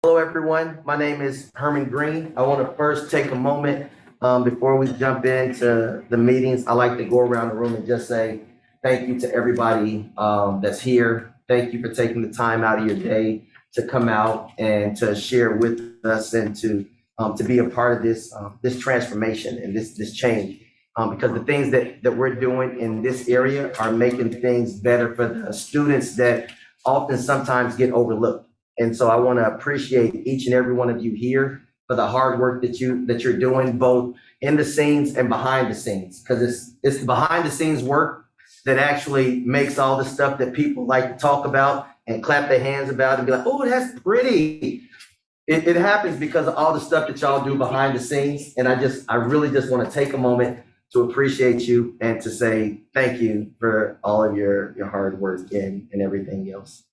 Hello, everyone. My name is Herman Green. I want to first take a moment before we jump into the meetings. I like to go around the room and just say thank you to everybody that's here. Thank you for taking the time out of your day to come out and to share with us and to be a part of this transformation and this change. Because the things that we're doing in this area are making things better for the students that often sometimes get overlooked. And so I want to appreciate each and every one of you here for the hard work that you're doing, both in the scenes and behind the scenes, because it's the behind the scenes work that actually makes all the stuff that people like to talk about and clap their hands about and be like, oh, that's pretty. It happens because of all the stuff that y'all do behind the scenes. And I really just want to take a moment to appreciate you and to say thank you for all of your hard work and everything else.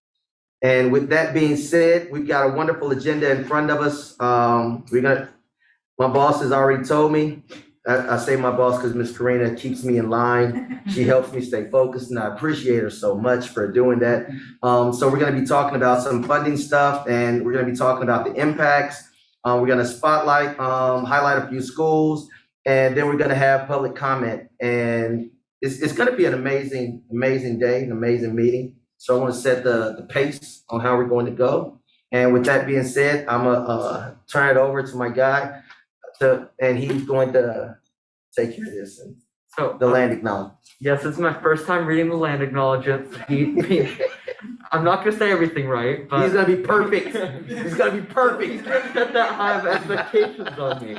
And with that being said, we've got a wonderful agenda in front of us. My boss has already told me, I say my boss because Ms. Karina keeps me in line. She helps me stay focused, and I appreciate her so much for doing that. So we're going to be talking about some funding stuff, and we're going to be talking about the impacts. We're going to highlight a few schools, and then we're going to have public comment. And it's going to be an amazing day, an amazing meeting. So I want to set the pace on how we're going to go. And with that being said, I'm going to turn it over to my guy, and he's going to take care of this. And so the land acknowledgement. Yes, it's my first time reading the land acknowledgement. I'm not going to say everything right, but he's going to be perfect. He's going to be perfect. He's going to set that high of expectations on me.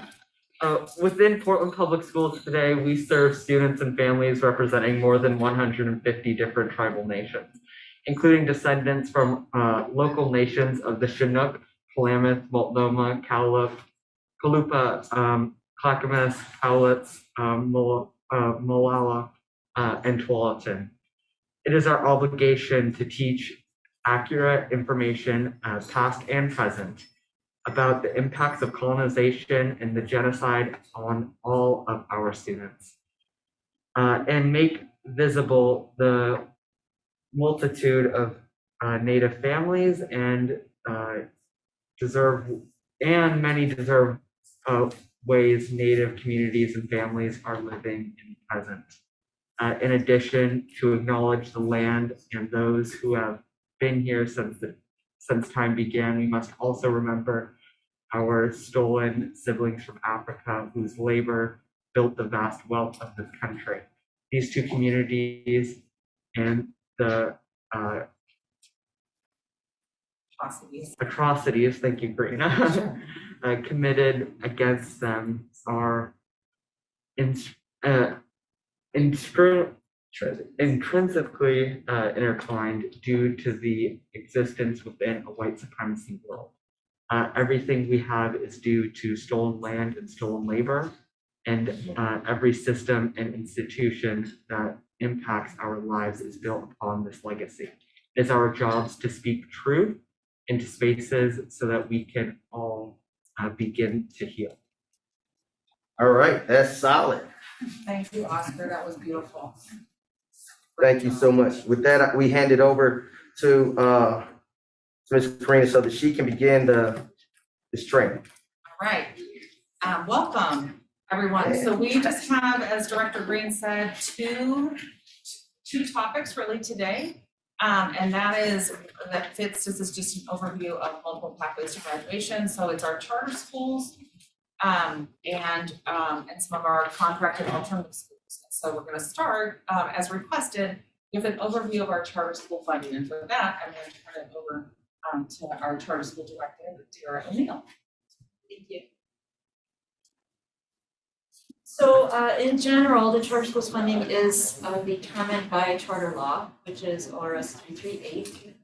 Within Portland Public Schools today, we serve students and families representing more than 150 different tribal nations, including descendants from local nations of the Chinook, Klamath, Multnomah, Kalupa, Clackamas, Cowlitz, Molalla, and Tualatin. It is our obligation to teach accurate information, past and present, about the impacts of colonization and the genocide on all of our students, and make visible the multitude of Native families and many deserve ways Native communities and families are living in the present. In addition, to acknowledge the land and those who have been here since time began, we must also remember our stolen siblings from Africa whose labor built the vast wealth of this country. These two communities and the atrocities, thank you, Karina, committed against them are intrinsically intertwined due to the existence within a white supremacy world. Everything we have is due to stolen land and stolen labor, and every system and institution that impacts our lives is built upon this legacy. It is our jobs to speak truth into spaces so that we can all begin to heal. All right, that's solid. Thank you, Oscar. That was beautiful. Thank you so much. With that, we hand it over to Ms. Karina so that she can begin this training. All right. Welcome, everyone. So we just have, as Director Green said, two topics really today. And this is just an overview of multiple pathways to graduation. So it's our charter schools and some of our contracted alternative schools. So we're going to start, as requested, with an overview of our charter school funding. And for that, I'm going to turn it over to our charter school director, Tara O'Neill. Thank you. So in general, the charter schools funding is determined by charter law, which is ORS 338.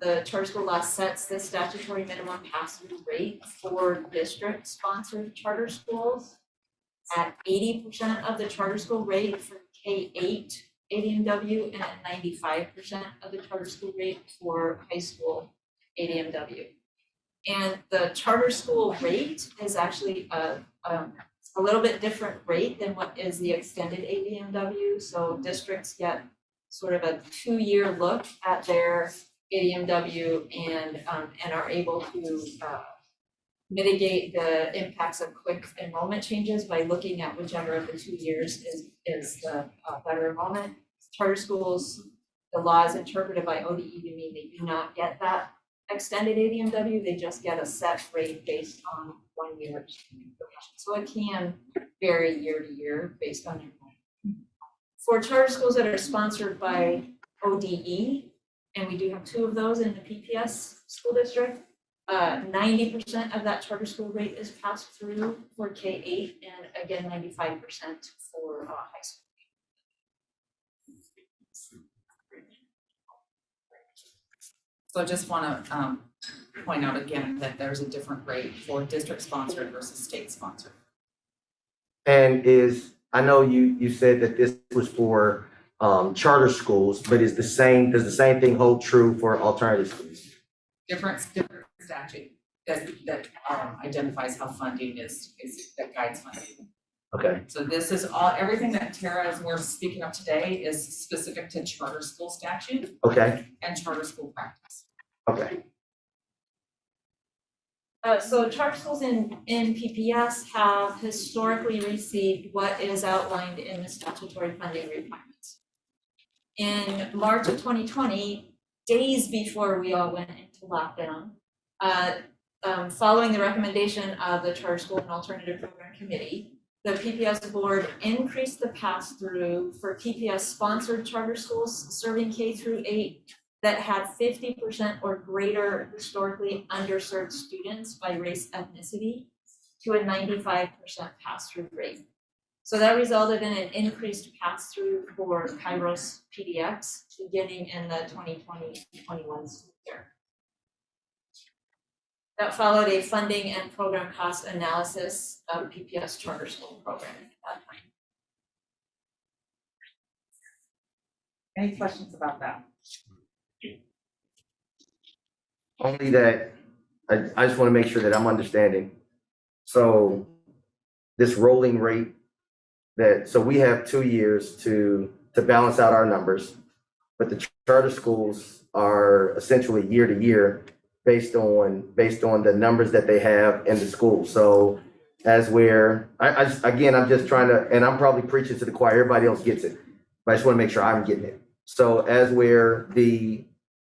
The charter school law sets the statutory minimum pass-through rate for district-sponsored charter schools at 80% of the charter school rate for K-8 ADMW and at 95% of the charter school rate for high school ADMW. And the charter school rate is actually a little bit different rate than what is the extended ADMW. So districts get sort of a 2-year look at their ADMW and are able to mitigate the impacts of quick enrollment changes by looking at whichever of the 2 years is the better enrollment. Charter schools, the law is interpreted by ODE to mean they do not get that extended ADMW, they just get a set rate based on 1 year. So it can vary year to year based on enrollment. For charter schools that are sponsored by ODE, and we do have 2 of those in the PPS school district, 90% of that charter school rate is passed through for K-8, and again, 95% for high school. So I just wanna point out again that there's a different rate for district sponsored versus state sponsored. And I know you said that this was for charter schools, but does the same thing hold true for alternative schools? Different statute that identifies how funding is that guides funding. Okay, So this is everything that Tara is we're speaking of today is specific to charter school statute okay, and charter school practice. okay. So charter schools in PPS have historically received what is outlined in the statutory funding requirements. In March of 2020, days before we all went into lockdown, following the recommendation of the Charter School and Alternative Program Committee, the PPS board increased the pass-through for PPS-sponsored charter schools serving K-8 that had 50% or greater historically underserved students by race ethnicity to a 95% pass-through rate. So that resulted in an increased pass-through for Kairos PDX beginning in the 2020-21 school year. That followed a funding and program cost analysis of PPS charter school program at that time. Any questions about that? Only that, I just want to make sure that I'm understanding. So this rolling rate so we have 2 years to balance out our numbers, but the charter schools are essentially year to year based on the numbers that they have in the school. So as I'm just trying to, and I'm probably preaching to the choir, everybody else gets it, but I just want to make sure I'm getting it. So as where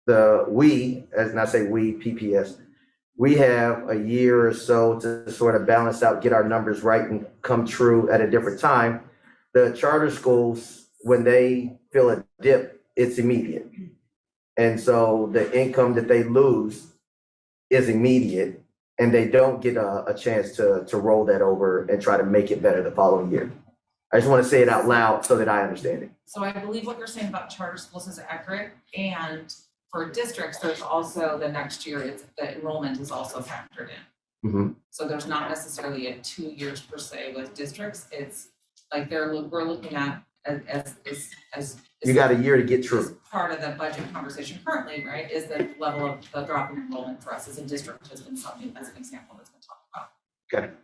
and I say we, PPS, we have a year or so to sort of balance out, get our numbers right and come true at a different time. The charter schools, when they feel a dip, it's immediate. And so the income that they lose is immediate, and they don't get a chance to roll that over and try to make it better the following year. I just want to say it out loud so that I understand it. So I believe what you're saying about charter schools is accurate, and for districts, there's also the next year, the enrollment is also factored in. Mm-hmm. So there's not necessarily a 2 years per se with districts, it's like we're looking at as You got a year to get through. is part of the budget conversation currently, right, is the level of the drop in enrollment for us as a district has been something, as an example, that's been talked about. Okay.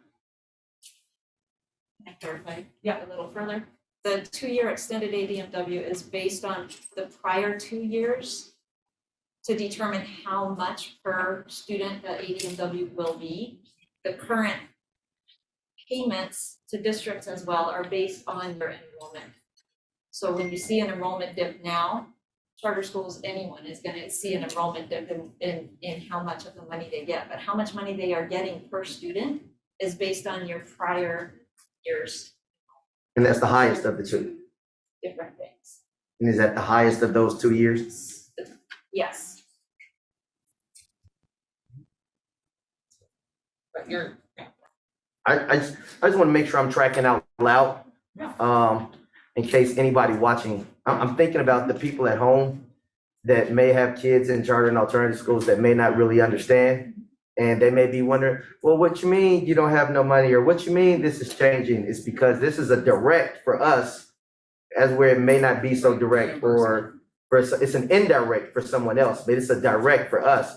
Can I clarify? Yeah, a little further. The 2-year extended ADMW is based on the prior 2 years to determine how much per student the ADMW will be. The current payments to districts as well are based on their enrollment. So when you see an enrollment dip now, charter schools, anyone is going to see an enrollment dip in how much of the money they get, but how much money they are getting per student is based on your prior years. And that's the highest of the 2. Different things. And is that the highest of those 2 years? Yes. But you're, I just want to make sure I'm tracking out loud. In case anybody watching, I'm thinking about the people at home that may have kids in charter and alternative schools that may not really understand. And they may be wondering, well, what you mean you don't have no money? Or what you mean this is changing? It's because this is a direct for us, as where it may not be so direct for it's an indirect for someone else, but it's a direct for us.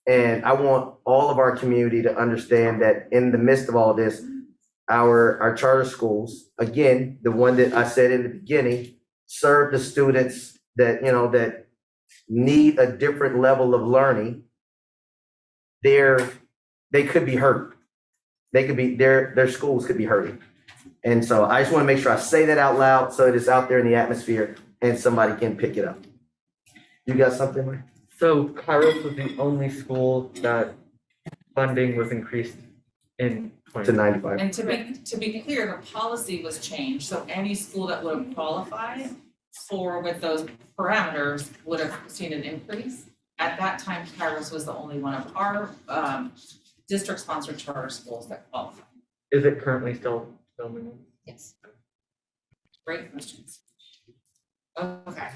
And I want all of our community to understand that in the midst of all this, our charter schools, again, the one that I said in the beginning, serve the students that need a different level of learning, they could be hurt. They could be, their schools could be hurting. And so I just want to make sure I say that out loud so it is out there in the atmosphere and somebody can pick it up. You got something, Mike? So Kairos was the only school that funding was increased in To 20. 95. And to be clear, the policy was changed, so any school that would have qualified with those parameters would have seen an increase. At that time, Kairos was the only one of our district-sponsored charter schools that qualified. Is it currently still filming? Yes. Great questions. Okay.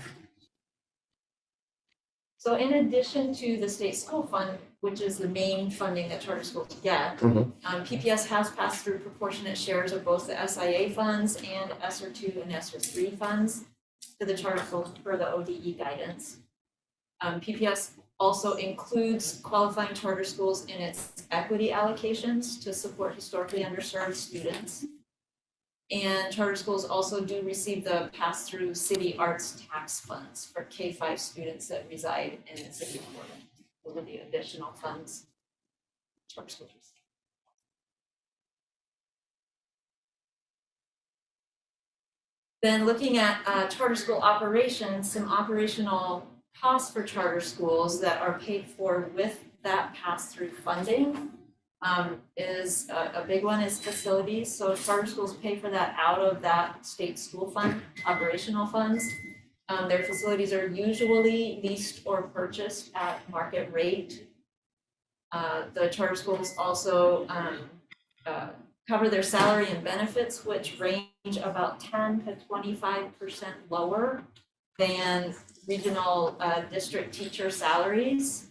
So in addition to the state school fund, which is the main funding that charter schools get, Mhm. PPS has passed through proportionate shares of both the SIA funds and ESSER 2 and ESSER 3 funds to the charter schools per the ODE guidance. PPS also includes qualifying charter schools in its equity allocations to support historically underserved students. And charter schools also do receive the pass-through city arts tax funds for K-5 students that reside in the city of Portland. Those are the additional funds charter schools receive. Then looking at charter school operations, some operational costs for charter schools that are paid for with that pass-through funding is a big one is facilities. So charter schools pay for that out of that state school fund, operational funds. Their facilities are usually leased or purchased at market rate. The charter schools also cover their salary and benefits, which range about 10 to 25% lower than regional district teacher salaries.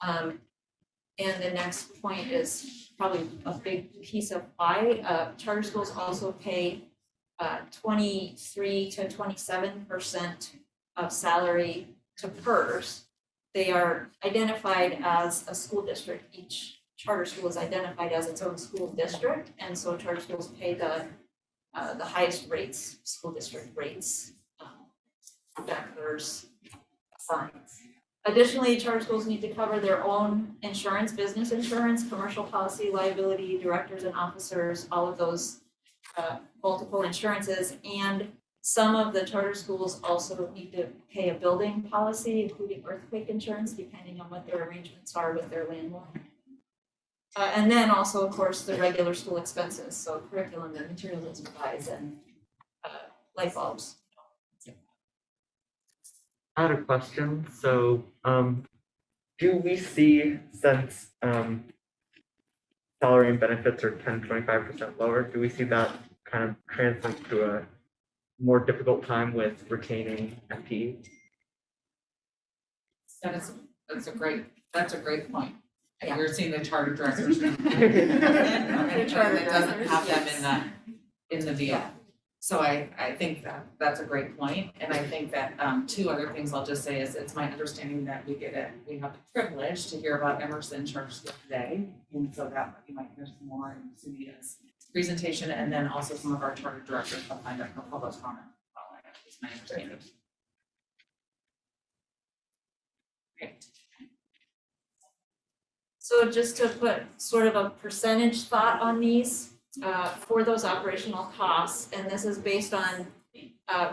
And the next point is probably a big piece of why charter schools also pay 23 to 27% of salary to PERS. They are identified as a school district. Each charter school is identified as its own school district, and so charter schools pay the highest rates, school district rates, that PERS assigns. Additionally, charter schools need to cover their own insurance, business insurance, commercial policy, liability, directors and officers, all of those multiple insurances. And some of the charter schools also need to pay a building policy, including earthquake insurance, depending on what their arrangements are with their landlord. And then also, of course, the regular school expenses, so curriculum and materials and supplies and light bulbs. I had a question. So, do we see, since salary and benefits are 10, 25% lower, do we see that kind of translate to a more difficult time with retaining FTE? That's a great point. Yeah. You're seeing the charter directors. The charter That doesn't directors, have them yes. in the deal. Yeah. So I think that's a great point, and I think that two other things I'll just say is it's my understanding that we have the privilege to hear about Emerson Charter School today, and so that you might hear some more in Cynthia's presentation, and then also some of our charter directors will find out for public comment. Is my understanding. Great. So just to put sort of a percentage thought on these, for those operational costs, and this is based on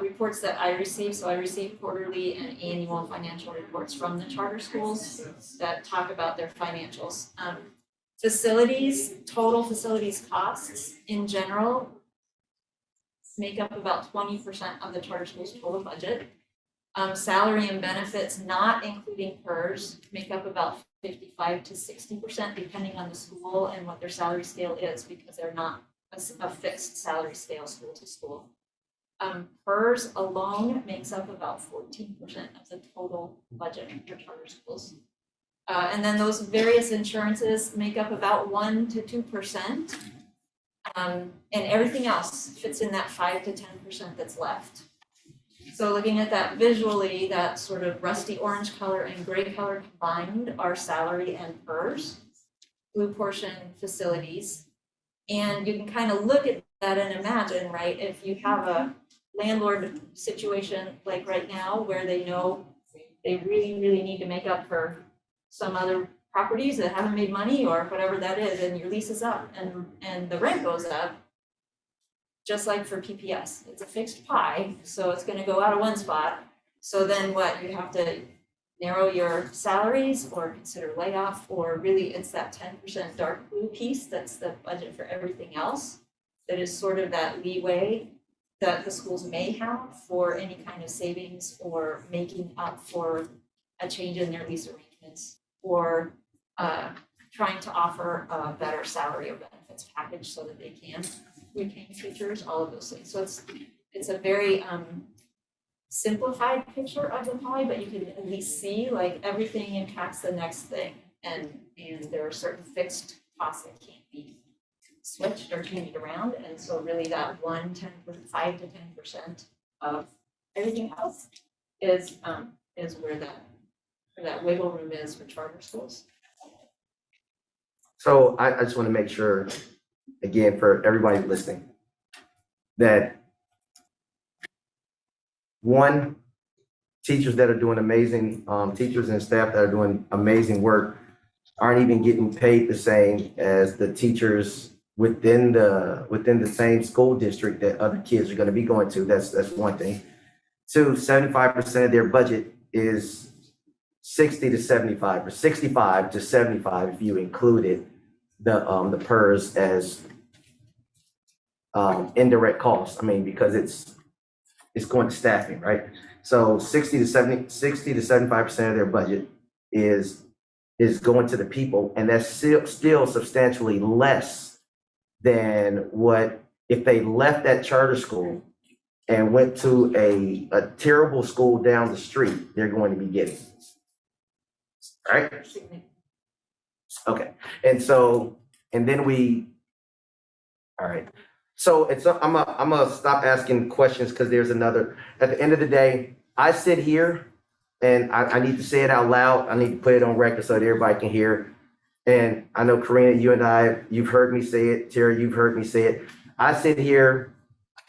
reports that I receive. So I receive quarterly and annual financial reports from the charter schools that talk about their financials. Total facilities costs in general make up about 20% of the charter school's total budget. Salary and benefits, not including PERS, make up about 55 to 60%, depending on the school and what their salary scale is, because they're not a fixed salary scale school to school. PERS alone makes up about 14% of the total budget for charter schools. And then those various insurances make up about 1 to 2%. And everything else fits in that 5 to 10% that's left. So looking at that visually, that sort of rusty orange color and gray color combined are salary and PERS, blue portion facilities. And you can kind of look at that and imagine, right, if you have a landlord situation like right now where they know they really, really need to make up for some other properties that haven't made money or whatever that is, and your lease is up and the rent goes up. Just like for PPS, it's a fixed pie, so it's gonna go out of one spot. So then what, you have to narrow your salaries or consider layoff, or really it's that 10% dark blue piece that's the budget for everything else. That is sort of that leeway that the schools may have for any kind of savings or making up for a change in their lease arrangements, or trying to offer a better salary or benefits package so that they can retain teachers, all of those things. So it's a very simplified picture of the pie, but you can at least see like everything impacts the next thing. And there are certain fixed costs that can't be switched or changed around. And so really that 5 to 10% of everything else is where that wiggle room is for charter schools. So I just want to make sure, again, for everybody listening, that one, teachers that are doing amazing, teachers and staff that are doing amazing work aren't even getting paid the same as the teachers within the same school district that other kids are going to be going to. That's one thing. Two, 75% of their budget is 60 to 75, or 65 to 75 if you included the PERS as indirect costs. I mean, because it's going to staffing, right? So 60 to 75% of their budget is going to the people, and that's still substantially less than what if they left that charter school and went to a terrible school down the street, they're going to be getting. Right? Okay. And then all right. So I'm gonna stop asking questions because there's another. At the end of the day, I sit here and I need to say it out loud. I need to put it on record so that everybody can hear. And I know Karina, you've heard me say it. Terry, you've heard me say it. I sit here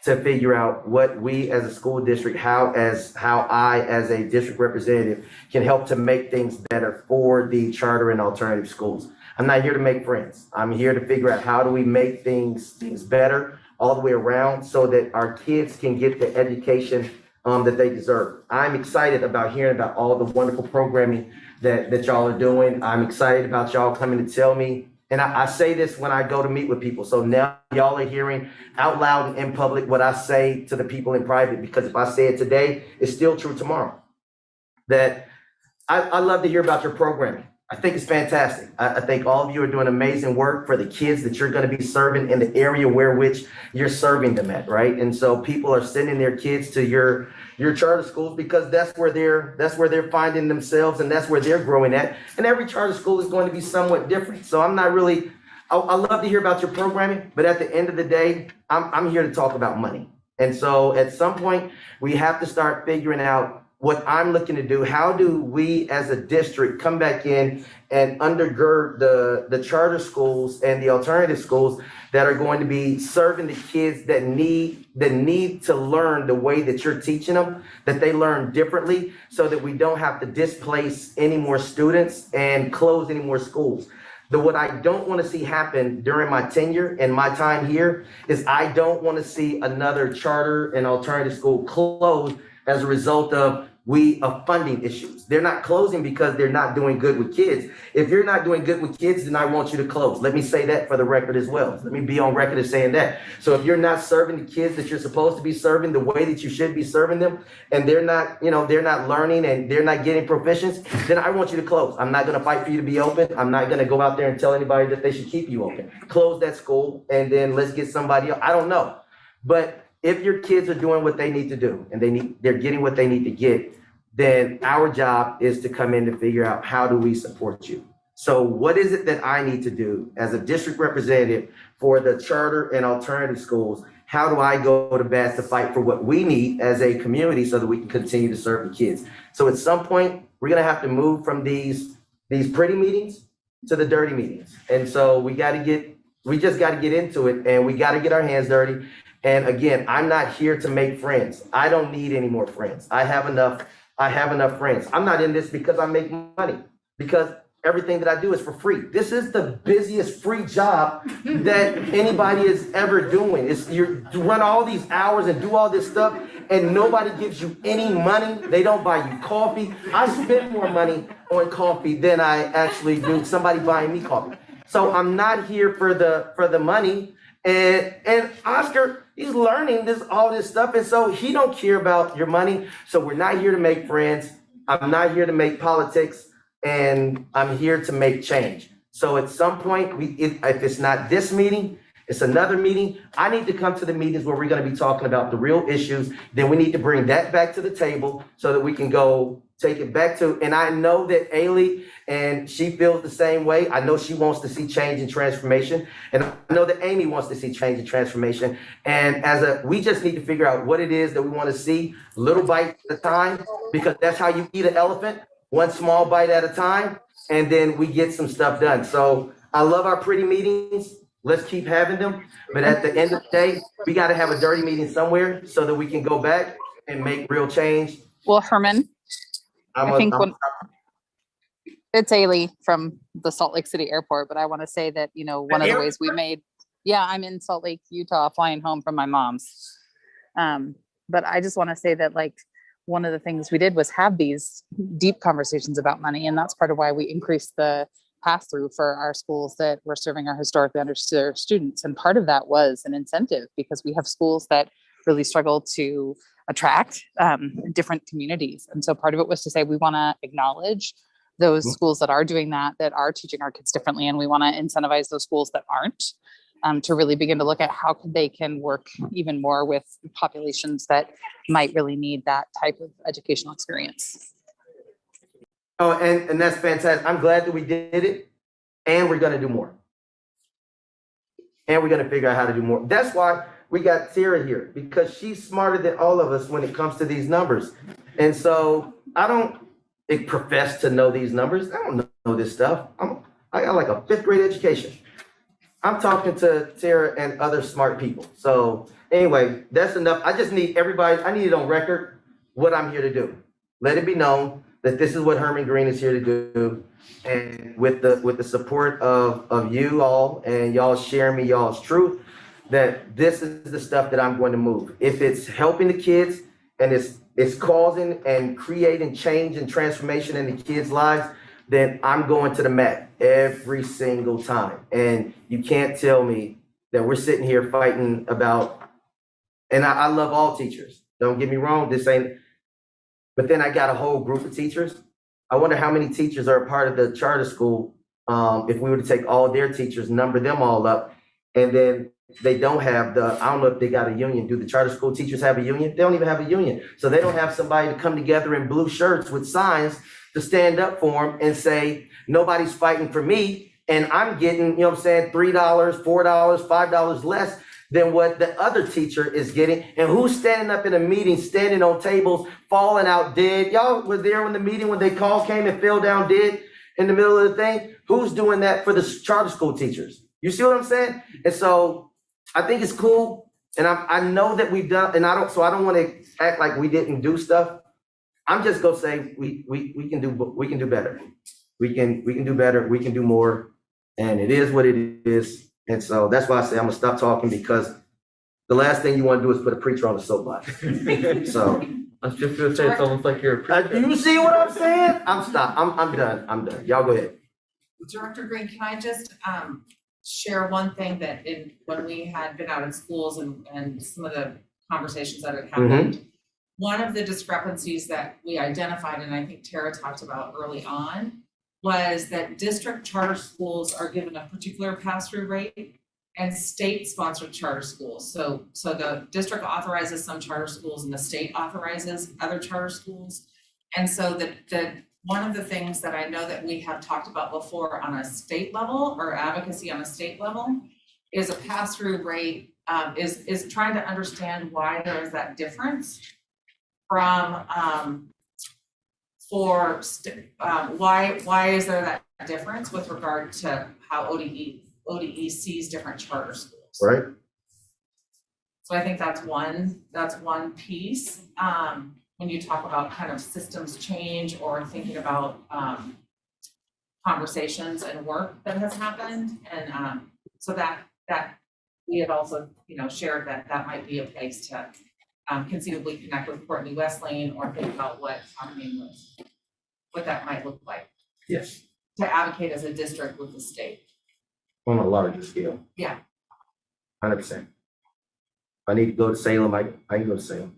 to figure out what we as a school district, how I as a district representative can help to make things better for the charter and alternative schools. I'm not here to make friends. I'm here to figure out how do we make things better all the way around so that our kids can get the education that they deserve. I'm excited about hearing about all the wonderful programming that y'all are doing. I'm excited about y'all coming to tell me. And I say this when I go to meet with people. So now y'all are hearing out loud and in public what I say to the people in private, because if I say it today, it's still true tomorrow. That I love to hear about your programming. I think it's fantastic. I think all of you are doing amazing work for the kids that you're going to be serving in the area where which you're serving them at, right? And so people are sending their kids to your charter schools because that's where they're finding themselves and that's where they're growing at. And every charter school is going to be somewhat different. So I'm not really, I love to hear about your programming, but at the end of the day, I'm here to talk about money. And so at some point, we have to start figuring out what I'm looking to do. How do we as a district come back in and undergird the charter schools and the alternative schools that are going to be serving the kids that need to learn the way that you're teaching them, that they learn differently, so that we don't have to displace any more students and close any more schools. What I don't want to see happen during my tenure and my time here is I don't want to see another charter and alternative school close as a result of funding issues. They're not closing because they're not doing good with kids. If you're not doing good with kids, then I want you to close. Let me say that for the record as well. Let me be on record as saying that. So if you're not serving the kids that you're supposed to be serving the way that you should be serving them, and they're not learning and they're not getting proficiency, then I want you to close. I'm not going to fight for you to be open. I'm not going to go out there and tell anybody that they should keep you open. Close that school and then let's get somebody else. I don't know. But if your kids are doing what they need to do and they're getting what they need to get, then our job is to come in to figure out how do we support you. So what is it that I need to do as a district representative for the charter and alternative schools? How do I go to bat to fight for what we need as a community so that we can continue to serve the kids? So at some point, we're going to have to move from these pretty meetings to the dirty meetings. And so we just got to get into it, and we got to get our hands dirty. And again, I'm not here to make friends. I don't need any more friends. I have enough I have enough friends. I'm not in this because I make money, because everything that I do is for free. This is the busiest free job that anybody is ever doing. You run all these hours and do all this stuff, and nobody gives you any money. They don't buy you coffee. I spend more money on coffee than I actually do somebody buying me coffee. So I'm not here for the money. And Oscar, he's learning all this stuff, and so he don't care about your money. So we're not here to make friends. I'm not here to make politics, and I'm here to make change. So at some point, if it's not this meeting, it's another meeting. I need to come to the meetings where we're going to be talking about the real issues. Then we need to bring that back to the table so that we can go take it back to. And I know that Ailey, and she feels the same way. I know she wants to see change and transformation. And I know that Amy wants to see change and transformation. And we just need to figure out what it is that we want to see, little bites at a time, because that's how you eat an elephant, one small bite at a time, and then we get some stuff done. So I love our pretty meetings. Let's keep having them. But at the end of the day, we got to have a dirty meeting somewhere so that we can go back and make real change. Well, Herman, it's Ailey from the Salt Lake City Airport, but I want to say that, one of the ways we made, I'm in Salt Lake, Utah, flying home from my mom's. But I just want to say that, like, one of the things we did was have these deep conversations about money. And that's part of why we increased the pass-through for our schools that were serving our historically underserved students. And part of that was an incentive, because we have schools that really struggle to attract different communities. And so part of it was to say, we want to acknowledge those schools that are doing that are teaching our kids differently. And we want to incentivize those schools that aren't, to really begin to look at how they can work even more with populations that might really need that type of educational experience. Oh, and that's fantastic. I'm glad that we did it, and we're going to do more. And we're going to figure out how to do more. That's why we got Sarah here, because she's smarter than all of us when it comes to these numbers. And so I don't profess to know these numbers. I don't know this stuff. I got like a 5th grade education. I'm talking to Sarah and other smart people. So anyway, that's enough. I just need everybody, I need it on record what I'm here to do. Let it be known that this is what Herman Green is here to do. And with the support of you all, and y'all sharing me y'all's truth, that this is the stuff that I'm going to move. If it's helping the kids and it's causing and creating change and transformation in the kids' lives, then I'm going to the mat every single time. And you can't tell me that we're sitting here fighting about, and I love all teachers. Don't get me wrong, this ain't, but then I got a whole group of teachers. I wonder how many teachers are a part of the charter school. If we were to take all their teachers, number them all up, and then they don't have I don't know if they got a union. Do the charter school teachers have a union? They don't even have a union. So they don't have somebody to come together in blue shirts with signs to stand up for them and say, nobody's fighting for me. And I'm getting, $3, $4, $5 less than what the other teacher is getting. And who's standing up in a meeting, standing on tables, falling out dead? Y'all were there when the meeting, when they call came and fell down dead in the middle of the thing. Who's doing that for the charter school teachers? You see what I'm saying? And so I think it's cool. And I know that we've done, and I don't want to act like we didn't do stuff. I'm just gonna say we can do better. We can do better. We can do more, and it is what it is. And so that's why I say I'm gonna stop talking, because the last thing you want to do is put a preacher on the soapbox. So I was just gonna say, it's almost like you're a preacher. do you see what I'm saying? I'm done. Y'all go ahead. Director Green, can I just share one thing that when we had been out in schools and some of the conversations that had happened, one of the discrepancies that we identified, and I think Tara talked about early on, was that district charter schools are given a particular pass-through rate and state-sponsored charter schools. So the district authorizes some charter schools and the state authorizes other charter schools. And so one of the things that I know that we have talked about before on a state level, or advocacy on a state level, is a pass-through rate, is trying to understand why there is that difference from why is there that difference with regard to how ODE sees different charter schools. Right. So I think that's one piece. when you talk about kind of systems change or thinking about conversations and work that has happened. And so that we had also, shared that might be a place to conceivably connect with Courtney Wesleyan or think about what that might look like Yes, to advocate as a district with the state. on a larger scale. Yeah. 100%. If I need to go to Salem, I can go to Salem.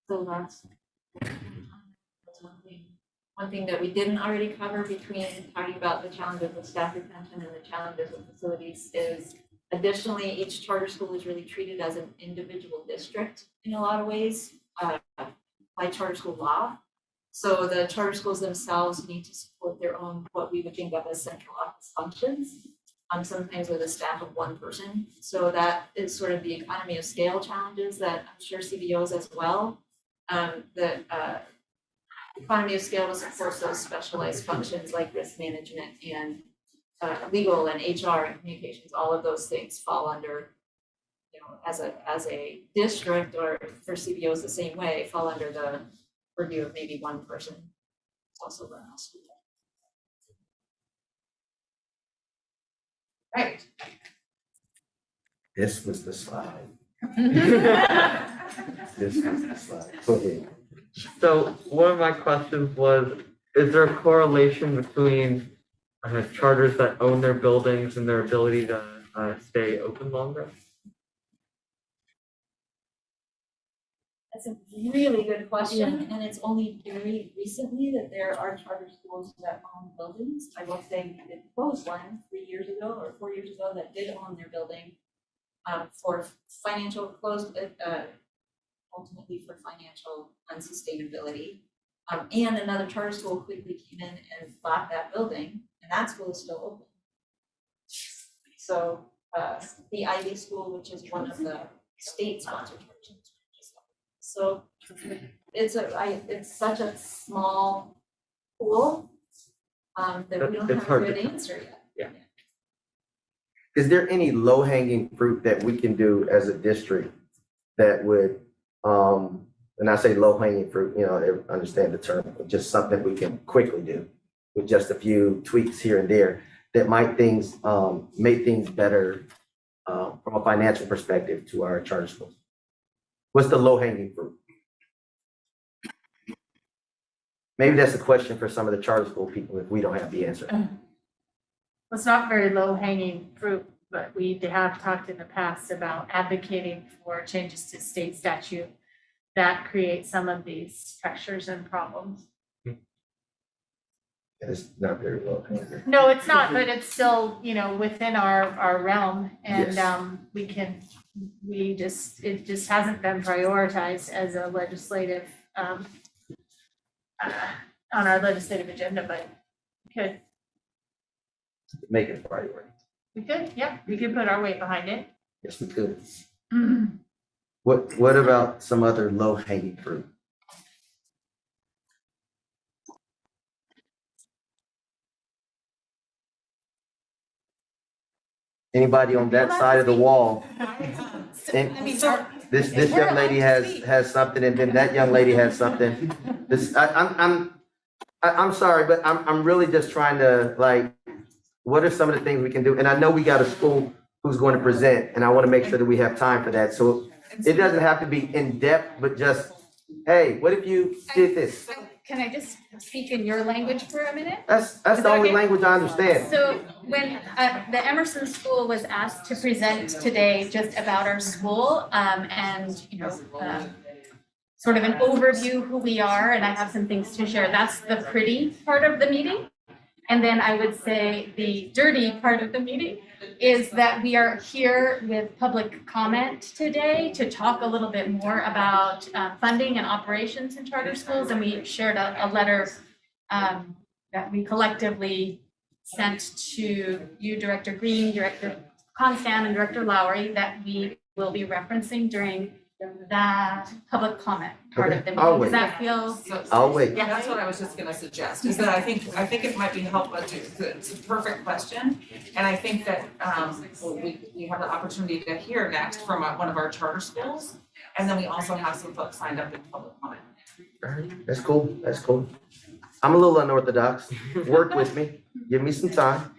So that's one thing that we didn't already cover between talking about the challenges of staff retention and the challenges of facilities is additionally, each charter school is really treated as an individual district in a lot of ways by charter school law. So the charter schools themselves need to support their own, what we would think of as central office functions, sometimes with a staff of one person. So that is sort of the economy of scale challenges that I'm sure CBOs as well. Economy of scale to support those specialized functions like risk management and legal and HR and communications. All of those things fall under, as a district, or for CBOs the same way, fall under the purview of maybe one person. It's also run a school. Right. This was the slide. This was the slide. Go ahead. So one of my questions was, is there a correlation between charters that own their buildings and their ability to stay open longer? That's a really good question, and it's only very recently that there are charter schools that own buildings. I will say we did close one 3 years ago or 4 years ago that did own their building for financial close, ultimately for financial unsustainability. And another charter school quickly came in and bought that building, and that school is still open. So the Ivy School, which is one of the state-sponsored churches. So it's such a small pool that we don't It's have a hard good to- answer yet. Yeah. Is there any low-hanging fruit that we can do as a district that would, and I say low-hanging fruit, I understand the term, but just something we can quickly do with just a few tweaks here and there that might make things better from a financial perspective to our charter schools? What's the low-hanging fruit? Maybe that's a question for some of the charter school people if we don't have the answer. It's not very low hanging fruit, but we have talked in the past about advocating for changes to state statute that create some of these pressures and problems. It's not very low-hanging fruit. No, it's not, but it's still, within our realm, and Yes. it just hasn't been prioritized as a legislative, on our legislative agenda, but Make it a priority. we could put our weight behind it. Yes, we could. What about some other low-hanging fruit? Anybody on that side of the wall? And So this young lady has something, and then that young lady has something. I'm sorry, but I'm really just trying to, what are some of the things we can do? And I know we got a school who's going to present, and I want to make sure that we have time for that. So it doesn't have to be in-depth, but just, hey, what if you did this? Can I just speak in your language for a minute? That's the that only okay? language I understand. So when the Emerson School was asked to present today just about our school, and sort of an overview who we are, and I have some things to share. That's the pretty part of the meeting. And then I would say the dirty part of the meeting is that we are here with public comment today to talk a little bit more about funding and operations in charter schools. And we shared a letter that we collectively sent to you, Director Green, Director Constant, and Director Lowry, that we will be referencing during that public comment part of the Okay, I'll meeting. Does wait. that feel? I'll wait. Yeah, that's what I was just gonna suggest, is that I think it might be helpful to, it's a perfect question. And I think that, we have the opportunity to hear next from one of our charter schools. And then we also have some folks signed up in public comment. Alright, that's cool, that's cool. I'm a little unorthodox. Work with me, give me some time.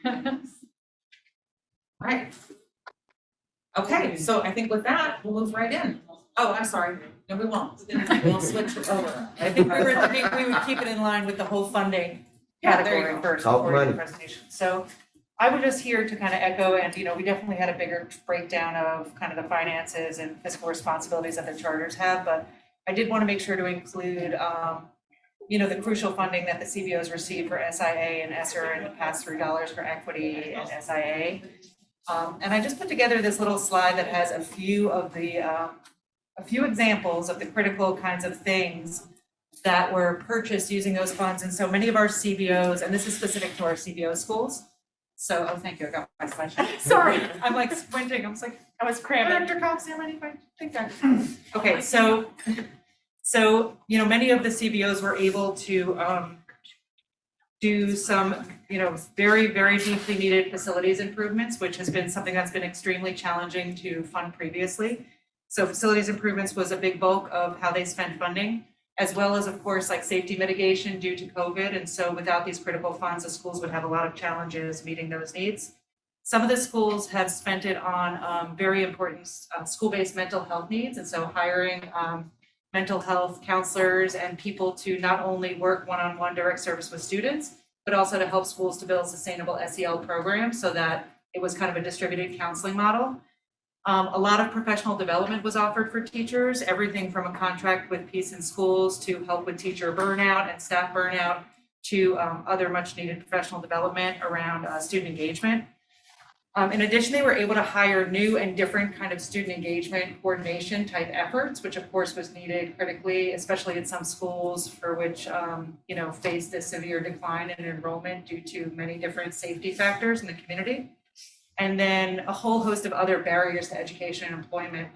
Right. Okay, so I think with that, we'll move right in. Oh, I'm sorry, no, we won't. We'll switch it over. I think we were thinking we would keep it in line with the whole funding Yeah, there you category go. first Talk before the money. presentation. So I was just here to kind of echo, and we definitely had a bigger breakdown of kind of the finances and fiscal responsibilities that the charters have, but I did want to make sure to include the crucial funding that the CBOs receive for SIA and ESSER and the pass-through dollars for equity and SIA. And I just put together this little slide that has a few examples of the critical kinds of things that were purchased using those funds. And so many of our CBOs, and this is specific to our CBO schools. So, oh, thank you, I got my slide. Sorry, I'm like squinting, I was like, I was cramming. Director Cox, how many, I think I. Okay, so, many of the CBOs were able to, do some, very, very deeply needed facilities improvements, which has been something that's been extremely challenging to fund previously. So facilities improvements was a big bulk of how they spent funding, as well as, of course, like safety mitigation due to COVID. And so without these critical funds, the schools would have a lot of challenges meeting those needs. Some of the schools have spent it on very important school-based mental health needs. And so hiring mental health counselors and people to not only work one-on-one direct service with students, but also to help schools to build sustainable SEL programs so that it was kind of a distributed counseling model. A lot of professional development was offered for teachers, everything from a contract with Peace in Schools to help with teacher burnout and staff burnout to other much needed professional development around student engagement. In addition, they were able to hire new and different kind of student engagement coordination type efforts, which of course was needed critically, especially in some schools for which, faced a severe decline in enrollment due to many different safety factors in the community. And then a whole host of other barriers to education and employment.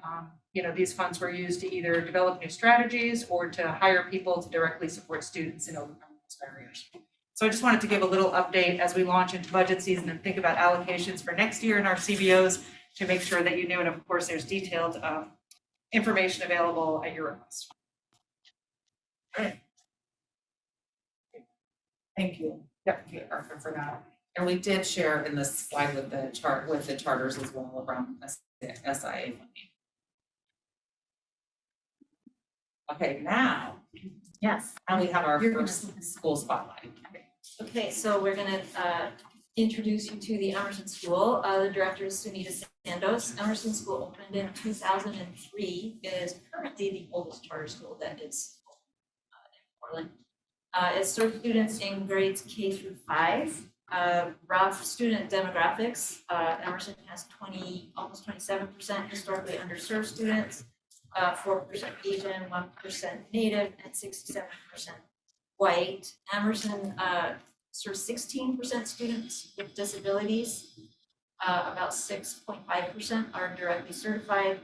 These funds were used to either develop new strategies or to hire people to directly support students in overcoming those barriers. So I just wanted to give a little update as we launch into budget season and think about allocations for next year in our CBOs to make sure that you knew. And of course, there's detailed information available at your request. Thank you. Yep, Arthur, for that. And we did share in this slide with the charters as well around SIA funding. Okay, now Yes. we have our first school spotlight. Okay, so we're gonna introduce you to the Emerson School. The director is Sunita Sandos. Emerson School opened in 2003. It is currently the oldest charter school that is in Portland. It serves students in grades K through 5. Rough student demographics, Emerson has almost 27% historically underserved students, 4% Asian, 1% Native, and 67% white. Emerson serves 16% students with disabilities, about 6.5% are directly certified,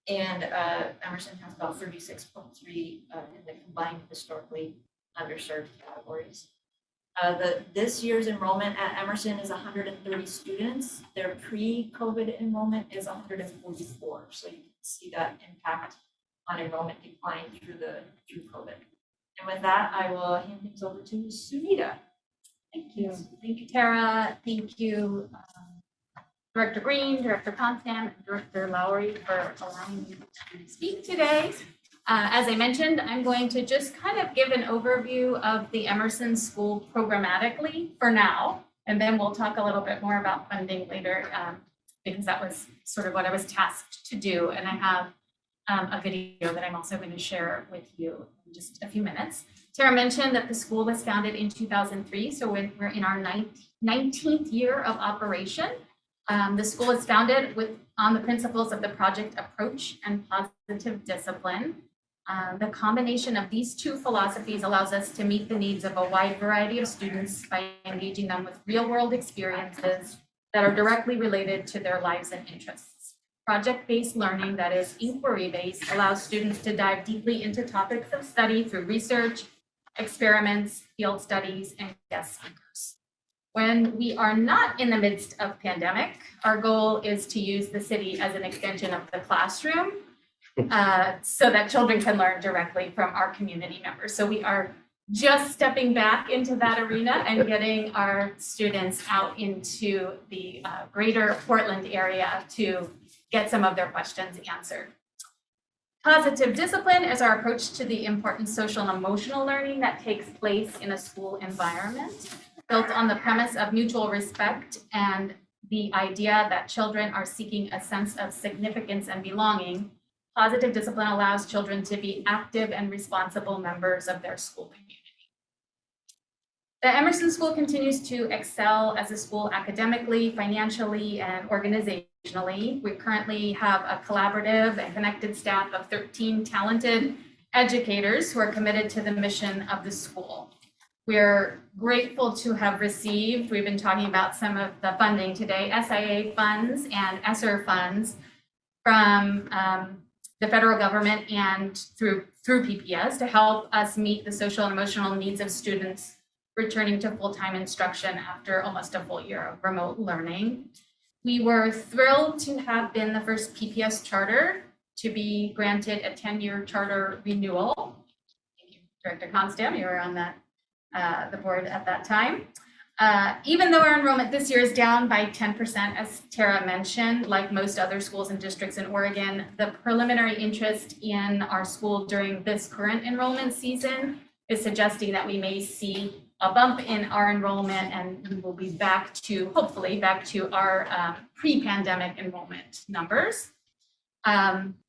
and Emerson has about 36.3 in the combined historically underserved categories. This year's enrollment at Emerson is 130 students. Their pre-COVID enrollment is 144. So you can see that impact on enrollment decline through COVID. And with that, I will hand things over to Sunita. Thank you. Thank you, Tara. Thank you, Director Green, Director Constant, and Director Lowry for allowing me to speak today. As I mentioned, I'm going to just kind of give an overview of the Emerson School programmatically for now, and then we'll talk a little bit more about funding later, because that was sort of what I was tasked to do. And I have a video that I'm also going to share with you in just a few minutes. Tara mentioned that the school was founded in 2003, so we're in our 19th year of operation. The school was founded on the principles of the project approach and positive discipline. The combination of these two philosophies allows us to meet the needs of a wide variety of students by engaging them with real-world experiences that are directly related to their lives and interests. Project-based learning that is inquiry-based allows students to dive deeply into topics of study through research, experiments, field studies, and guest speakers. When we are not in the midst of pandemic, our goal is to use the city as an extension of the classroom so that children can learn directly from our community members. So we are just stepping back into that arena and getting our students out into the greater Portland area to get some of their questions answered. Positive discipline is our approach to the important social and emotional learning that takes place in a school environment, built on the premise of mutual respect and the idea that children are seeking a sense of significance and belonging. Positive discipline allows children to be active and responsible members of their school community. The Emerson School continues to excel as a school academically, financially, and organizationally. We currently have a collaborative and connected staff of 13 talented educators who are committed to the mission of the school. We're grateful to have received, we've been talking about some of the funding today, SIA funds and ESSER funds from the federal government and through PPS to help us meet the social and emotional needs of students returning to full-time instruction after almost a full year of remote learning. We were thrilled to have been the first PPS charter to be granted a 10-year charter renewal. Thank you, Director Constam, you were on that the board at that time. Even though our enrollment this year is down by 10%, as Tara mentioned, like most other schools and districts in Oregon, the preliminary interest in our school during this current enrollment season is suggesting that we may see a bump in our enrollment and we will be back to, hopefully, back to our pre-pandemic enrollment numbers.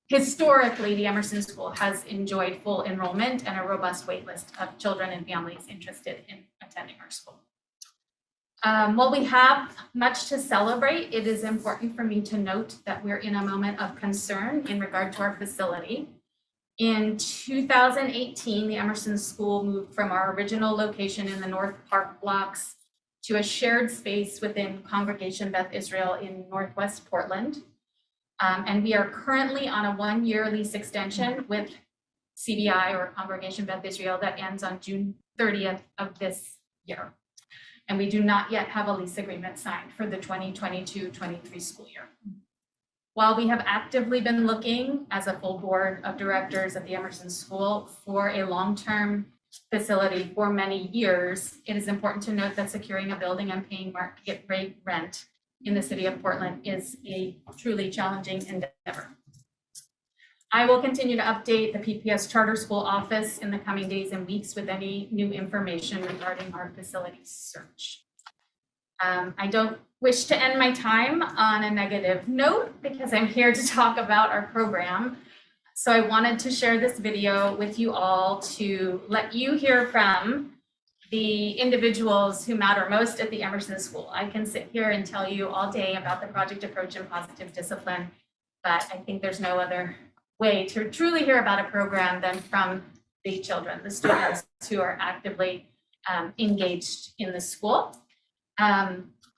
Historically, the Emerson School has enjoyed full enrollment and a robust wait list of children and families interested in attending our school. While we have much to celebrate, it is important for me to note that we're in a moment of concern in regard to our facility. In 2018, the Emerson School moved from our original location in the North Park blocks to a shared space within Congregation Beth Israel in Northwest Portland. And we are currently on a one-year lease extension with CBI or Congregation Beth Israel that ends on June 30th of this year. And we do not yet have a lease agreement signed for the 2022-23 school year. While we have actively been looking as a full board of directors at the Emerson School for a long-term facility for many years, it is important to note that securing a building and paying market rate rent in the city of Portland is a truly challenging endeavor. I will continue to update the PPS Charter School office in the coming days and weeks with any new information regarding our facility search. I don't wish to end my time on a negative note because I'm here to talk about our program. So I wanted to share this video with you all to let you hear from the individuals who matter most at the Emerson School. I can sit here and tell you all day about the project approach and positive discipline, but I think there's no other way to truly hear about a program than from the children, the students who are actively engaged in the school.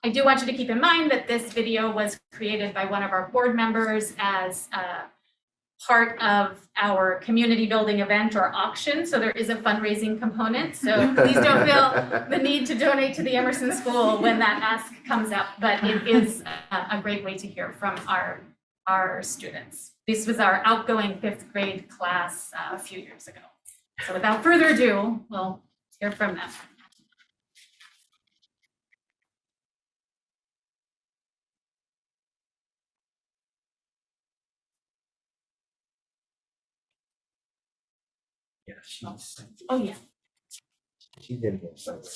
I do want you to keep in mind that this video was created by one of our board members as part of our community building event or auction. So there is a fundraising component. So please don't feel the need to donate to the Emerson School when that ask comes up, but it is a great way to hear from our students. This was our outgoing 5th grade class a few years ago. So without further ado, we'll hear from them. Yeah, she's. Oh, yeah. She did get something.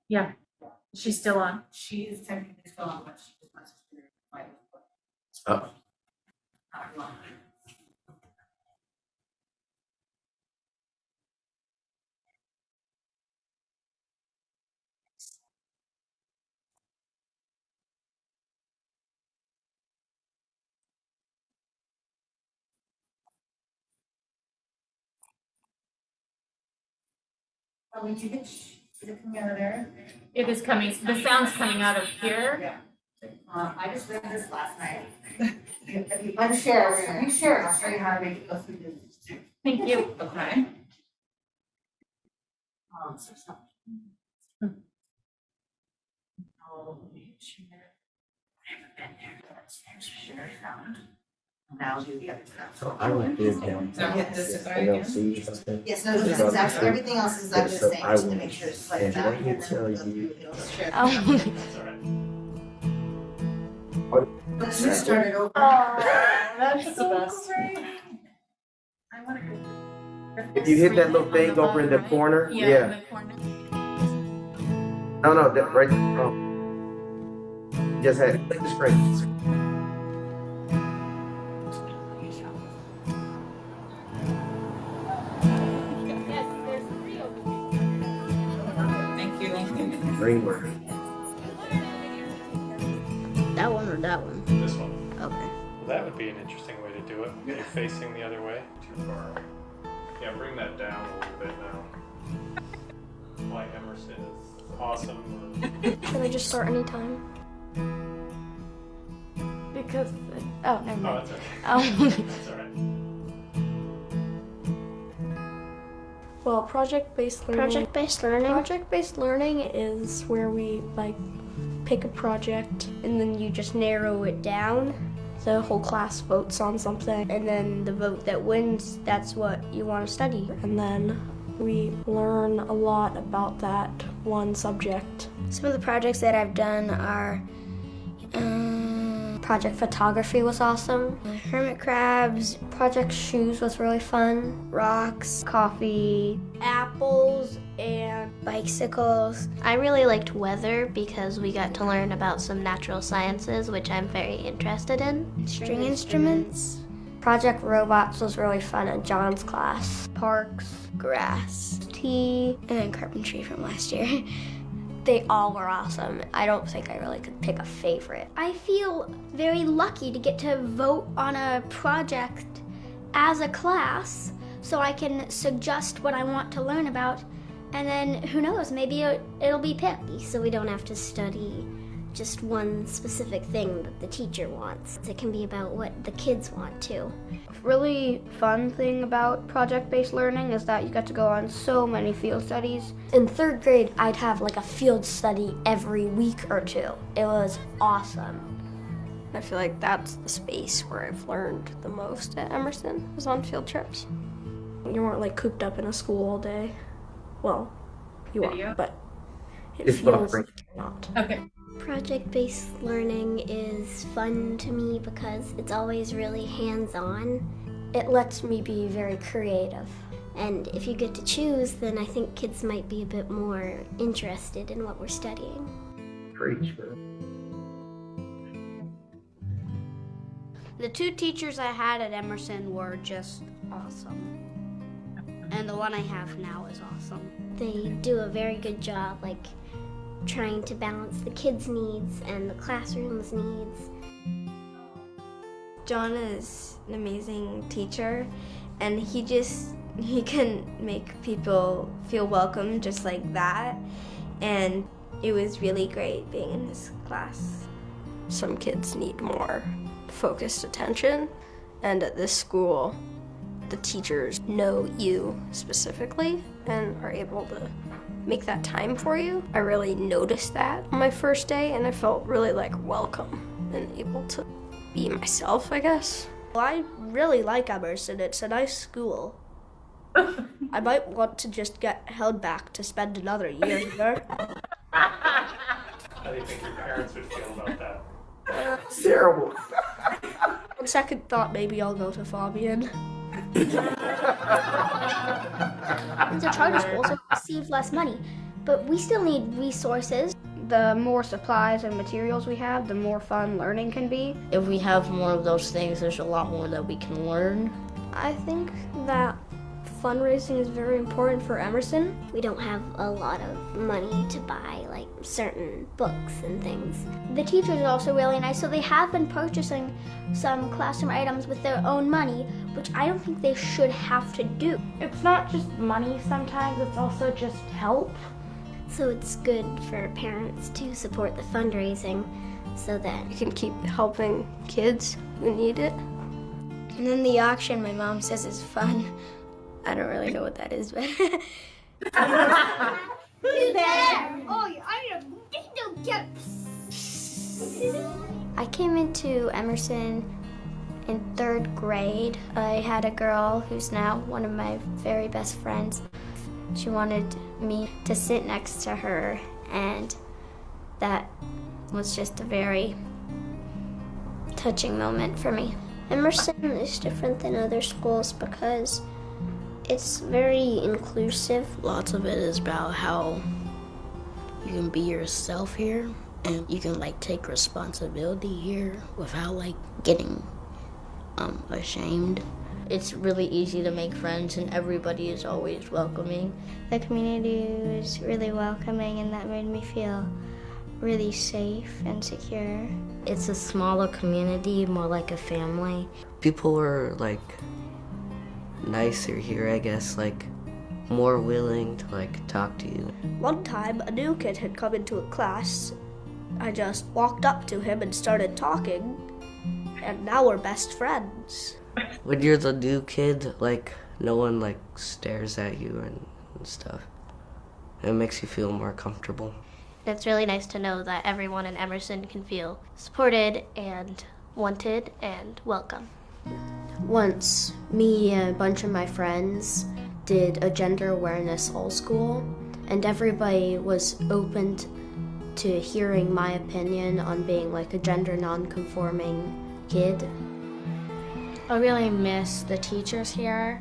Yeah, she's still on. She is technically still on, but she just wants to figure out Oh. how long. Is it coming out of there? It is coming, the sound's coming out of here. I just read this last night. If you unshare, you share, and I'll show you how to make it go through this. Thank you. Okay. Now I'll do the other stuff. So I would do it down. Now hit this guy And they'll again. see something. Yes, no, it's exactly, everything else is Yeah, exactly so the same, I just to will- make sure it's like and that. let me and then tell it'll you- it'll share. Let's just start it over. That's so great. I wanna go. If you hit that little thing over in the corner, In yeah. the corner. No, that right, oh. Just had it, click the screen. Yes, there's 3 over here. Thank you. Green word. That one or that one? This one. Okay. Well, that would be an interesting way to do it. You're facing the other way. Too far. Yeah, bring that down a little bit now. Why Emerson is awesome. Can I just start anytime? Because oh, never Oh, mind. that's okay. Um, That's all right. well, project-based learning. Project-based learning is where we like pick a project and then you just narrow it down. The whole class votes on something, and then the vote that wins, that's what you want to study. And then we learn a lot about that one subject. Some of the projects that I've done are project photography was awesome. Hermit crabs, project shoes was really fun. Rocks, coffee, apples, and bicycles. I really liked weather because we got to learn about some natural sciences, which I'm very interested in. String instruments. Project robots was really fun in John's class. Parks, grass, tea, and then carpentry from last year. They all were awesome. I don't think I really could pick a favorite. I feel very lucky to get to vote on a project as a class so I can suggest what I want to learn about, and then who knows, maybe it'll be picked. So we don't have to study just one specific thing that the teacher wants. It can be about what the kids want too. Really fun thing about project-based learning is that you get to go on so many field studies. In 3rd grade, I'd have like a field study every week or 2. It was awesome. I feel like that's the space where I've learned the most at Emerson, is on field trips. You weren't like cooped up in a school all day. Well, you Video? are, but it It's feels buffering. like you're not. Okay. Project-based learning is fun to me because it's always really hands-on. It lets me be very creative. And if you get to choose, then I think kids might be a bit more interested in what we're studying. Preach, bro. The 2 teachers I had at Emerson were just awesome. And the one I have now is awesome. They do a very good job, like trying to balance the kids' needs and the classroom's needs. John is an amazing teacher, and he can make people feel welcome just like that, and it was really great being in his class. Some kids need more focused attention, and at this school, the teachers know you specifically and are able to make that time for you. I really noticed that on my first day, and I felt really like welcome and able to be myself, I guess. Well, I really like Emerson. It's a nice school. I might want to just get held back to spend another year here. How do you think your parents would feel about that? It's terrible. On second thought, maybe I'll go to Fabian. It's a charter school, so we receive less money, but we still need resources. The more supplies and materials we have, the more fun learning can be. If we have more of those things, there's a lot more that we can learn. I think that fundraising is very important for Emerson. We don't have a lot of money to buy like certain books and things. The teachers are also really nice, so they have been purchasing some classroom items with their own money, which I don't think they should have to do. It's not just money sometimes, it's also just help. So it's good for parents to support the fundraising so that you can keep helping kids who need it. And then the auction, my mom says, is fun. I don't really know what that is, but. Who's there? Oh, I don't get. I came into Emerson in 3rd grade. I had a girl who's now one of my very best friends. She wanted me to sit next to her, and that was just a very touching moment for me. Emerson is different than other schools because it's very inclusive. Lots of it is about how you can be yourself here, and you can like take responsibility here without like getting ashamed. It's really easy to make friends and everybody is always welcoming. The community was really welcoming, and that made me feel really safe and secure. It's a smaller community, more like a family. People were like nicer here, I guess, like more willing to like talk to you. One time, a new kid had come into a class. I just walked up to him and started talking, and now we're best friends. When you're the new kid, like no one like stares at you and stuff. It makes you feel more comfortable. It's really nice to know that everyone in Emerson can feel supported and wanted and welcome. Once, me and a bunch of my friends did a gender awareness all school, and everybody was open to hearing my opinion on being like a gender non-conforming kid. I really miss the teachers here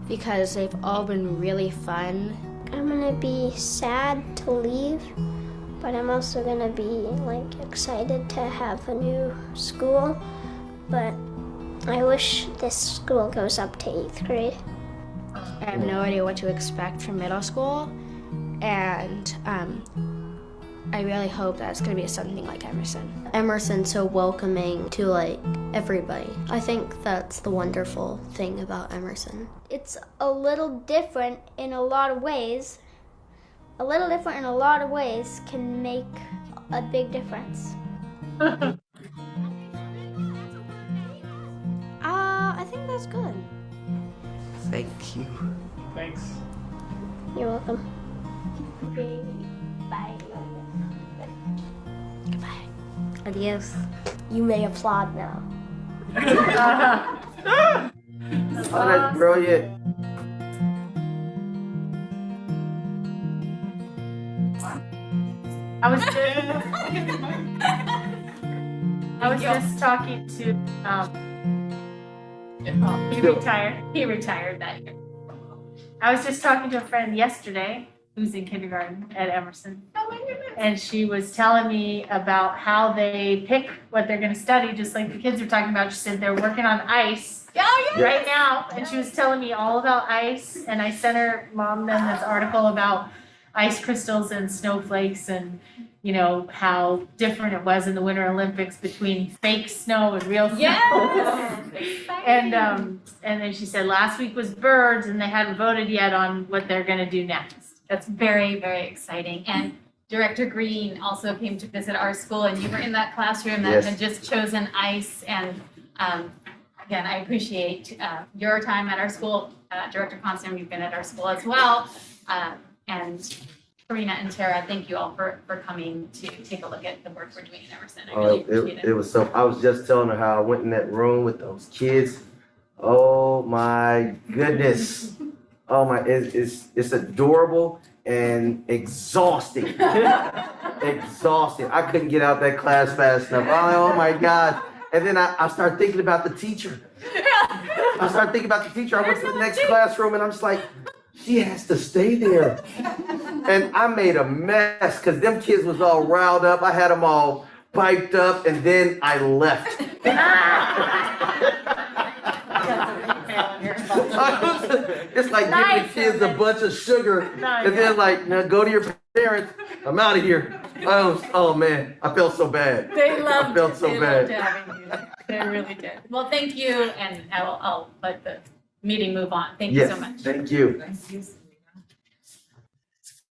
because they've all been really fun. I'm gonna be sad to leave, but I'm also gonna be like excited to have a new school. But I wish this school goes up to 8th grade. I have no idea what to expect from middle school, and I really hope that it's going to be something like Emerson. Emerson's so welcoming to like everybody. I think that's the wonderful thing about Emerson. It's a little different in a lot of ways. A little different in a lot of ways can make a big difference. I think that's good. Thank you. Thanks. You're welcome. Okay, bye. Goodbye. Adios. You may applaud now. Oh, that's brilliant. I was just talking to, he retired that year. I was just talking to a friend yesterday who's in kindergarten at Emerson. Oh my goodness. And she was telling me about how they pick what they're gonna study, just like the kids are talking about. She said they're working on ice right now. And she was telling me all about ice, and I sent her mom then this article about ice crystals and snowflakes, and you know, how different it was in the Winter Olympics between fake snow and real snow. Yes. And then she said last week was birds, and they hadn't voted yet on what they're gonna do next. That's very, very exciting. And Director Green also came to visit our school, and you were in that classroom that had just chosen ice. And again, I appreciate your time at our school. Director Constant, you've been at our school as well. And Karina and Tara, thank you all for coming to take a look at the work we're doing in Emerson. I really appreciate It was so, I was just telling her how I went in that room with those kids. Oh my goodness. Oh my, it's adorable and exhausting. Exhausting. I couldn't get out that class fast enough. Oh my God. And then I started thinking about the teacher. I went to the next classroom and I'm just like, she has to stay there. And I made a mess because them kids was all riled up. I had them all piped up, and then I left. It's like giving the Nice, kids a Herman. bunch of sugar and then like, now go to your parents. I'm out of here. Oh man, I felt so bad. They loved I felt it. so They bad. loved having you there. They really did. Well, thank you, and I'll let the meeting move on. Thank you so Yes, much. thank you. Thank you, Selena.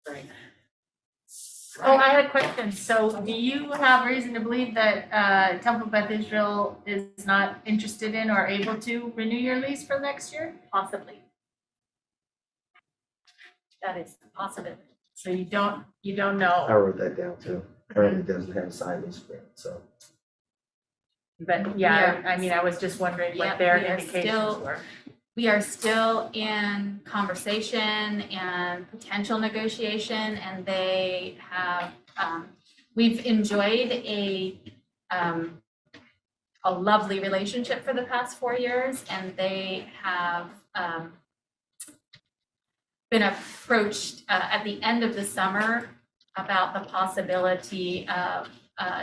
Great. Oh, I had a question. So do you have reason to believe that Temple Beth Israel is not interested in or able to renew your lease for next year? Possibly. That is a possibility. So you don't I know, wrote that down too. Currently doesn't have a signed lease agreement, so. but yeah, I mean, I was just wondering what Yep, their we are indications still- were. We are still in conversation and potential negotiation, and they have, we've enjoyed a lovely relationship for the past 4 years, and they have been approached at the end of the summer about the possibility of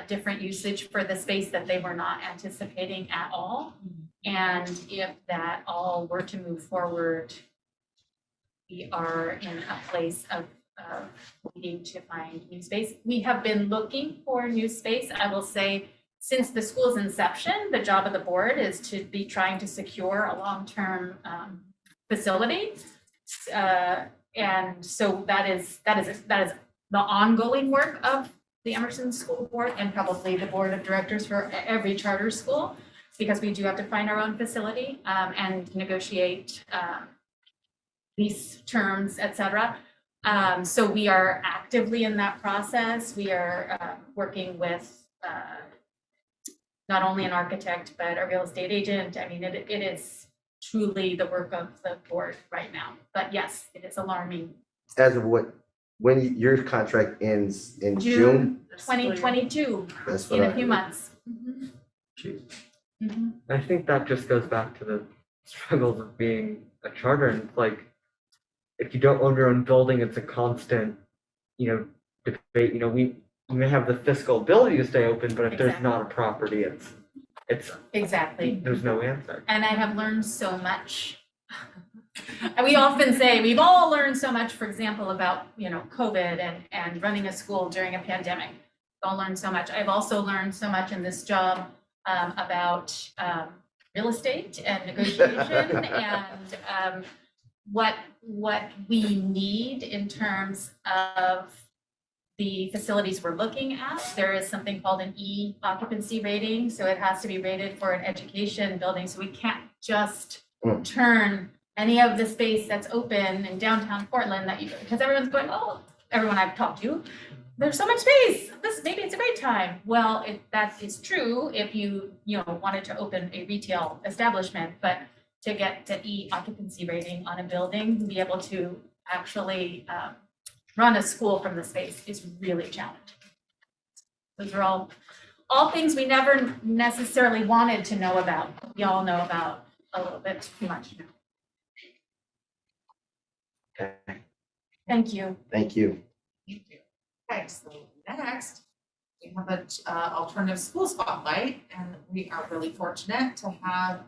different usage for the space that they were not anticipating at all. And if that all were to move forward, we are in a place of needing to find new space. We have been looking for new space. I will say, since the school's inception, the job of the board is to be trying to secure a long-term facility. And so that is the ongoing work of the Emerson School Board and probably the board of directors for every charter school, because we do have to find our own facility and negotiate lease terms, et cetera. So we are actively in that process. We are working with not only an architect, but a real estate agent. I mean, it is truly the work of the board right now. But yes, it is alarming. As of when your contract ends in June? 2022, That's what in I a few heard. months. Jeez. I think that just goes back to the struggles of being a charter, and it's like, if you don't own your own building, it's a constant, debate. We may have the fiscal ability to stay open, but if there's not a property, it's Exactly. there's no answer. And I have learned so much. And we often say, we've all learned so much, for example, about, COVID and running a school during a pandemic. We've all learned so much. I've also learned so much in this job about real estate and negotiation and what we need in terms of the facilities we're looking at. There is something called an E occupancy rating, so it has to be rated for an education building. So we can't just turn any of the space that's open in downtown Portland because everyone's going, oh, everyone I've talked to, there's so much space. Maybe it's a great time. Well, that is true if you wanted to open a retail establishment, but to get to E occupancy rating on a building, to be able to actually run a school from the space is really challenging. Those are all things we never necessarily wanted to know about. We all know about a little bit too much now. Okay, Thank you. thank you. Thank you. Okay, so next, we have an alternative school spotlight, and we are really fortunate to have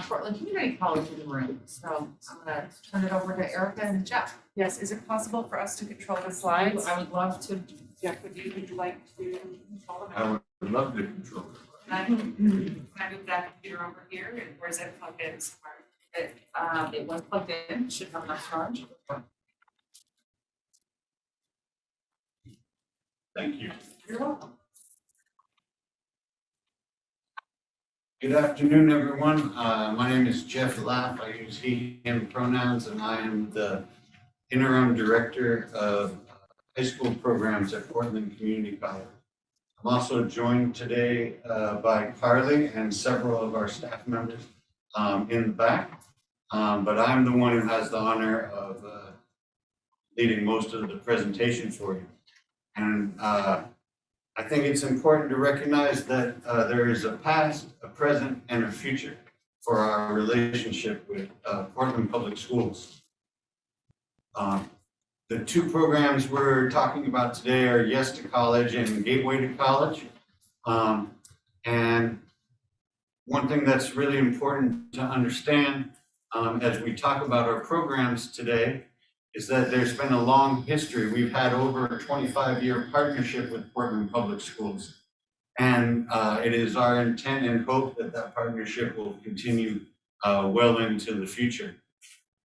Portland Community College in the room. So I'm gonna turn it over to Erica and Jeff. Yes, is it possible for us to control the slides? I would love to. Jeff, would you like to control them? I would love to control it. Can I move that computer over here, or is it plugged in somewhere? It was plugged in, should have enough charge. Thank you. You're welcome. Good afternoon, everyone. My name is Jeff Lapp. I use he, him pronouns, and I am the interim director of high school programs at Portland Community College. I'm also joined today by Carly and several of our staff members in the back. But I'm the one who has the honor of leading most of the presentation for you. And I think it's important to recognize that there is a past, a present, and a future for our relationship with Portland Public Schools. The two programs we're talking about today are Yes to College and Gateway to College. And one thing that's really important to understand as we talk about our programs today, is that there's been a long history. We've had over a 25-year partnership with Portland Public Schools. And it is our intent and hope that that partnership will continue well into the future.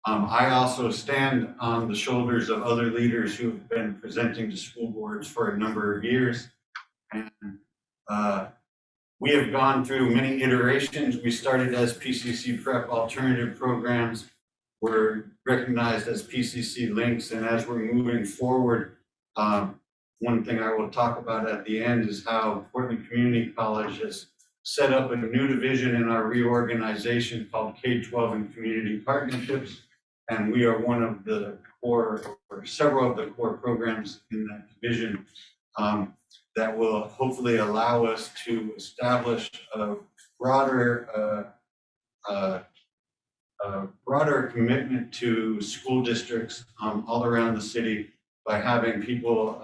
I also stand on the shoulders of other leaders who have been presenting to school boards for a number of years. And we have gone through many iterations. We started as PCC Prep alternative programs. We're recognized as PCC Links. And as we're moving forward, one thing I will talk about at the end is how Portland Community College has set up a new division in our reorganization called K-12 and Community Partnerships. And we are one of the core, or several of the core programs in that division that will hopefully allow us to establish a broader commitment to school districts all around the city by having people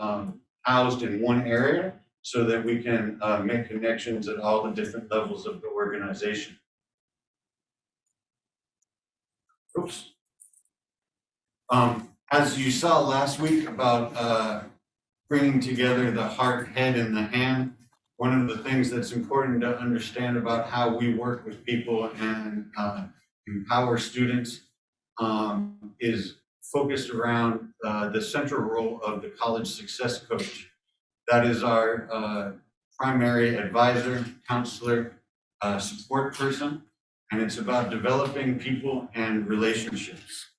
housed in one area so that we can make connections at all the different levels of the organization. Oops. As you saw last week about bringing together the heart, head, and the hand, one of the things that's important to understand about how we work with people and empower students is focused around the central role of the college success coach. That is our primary advisor, counselor, support person, and it's about developing people and relationships.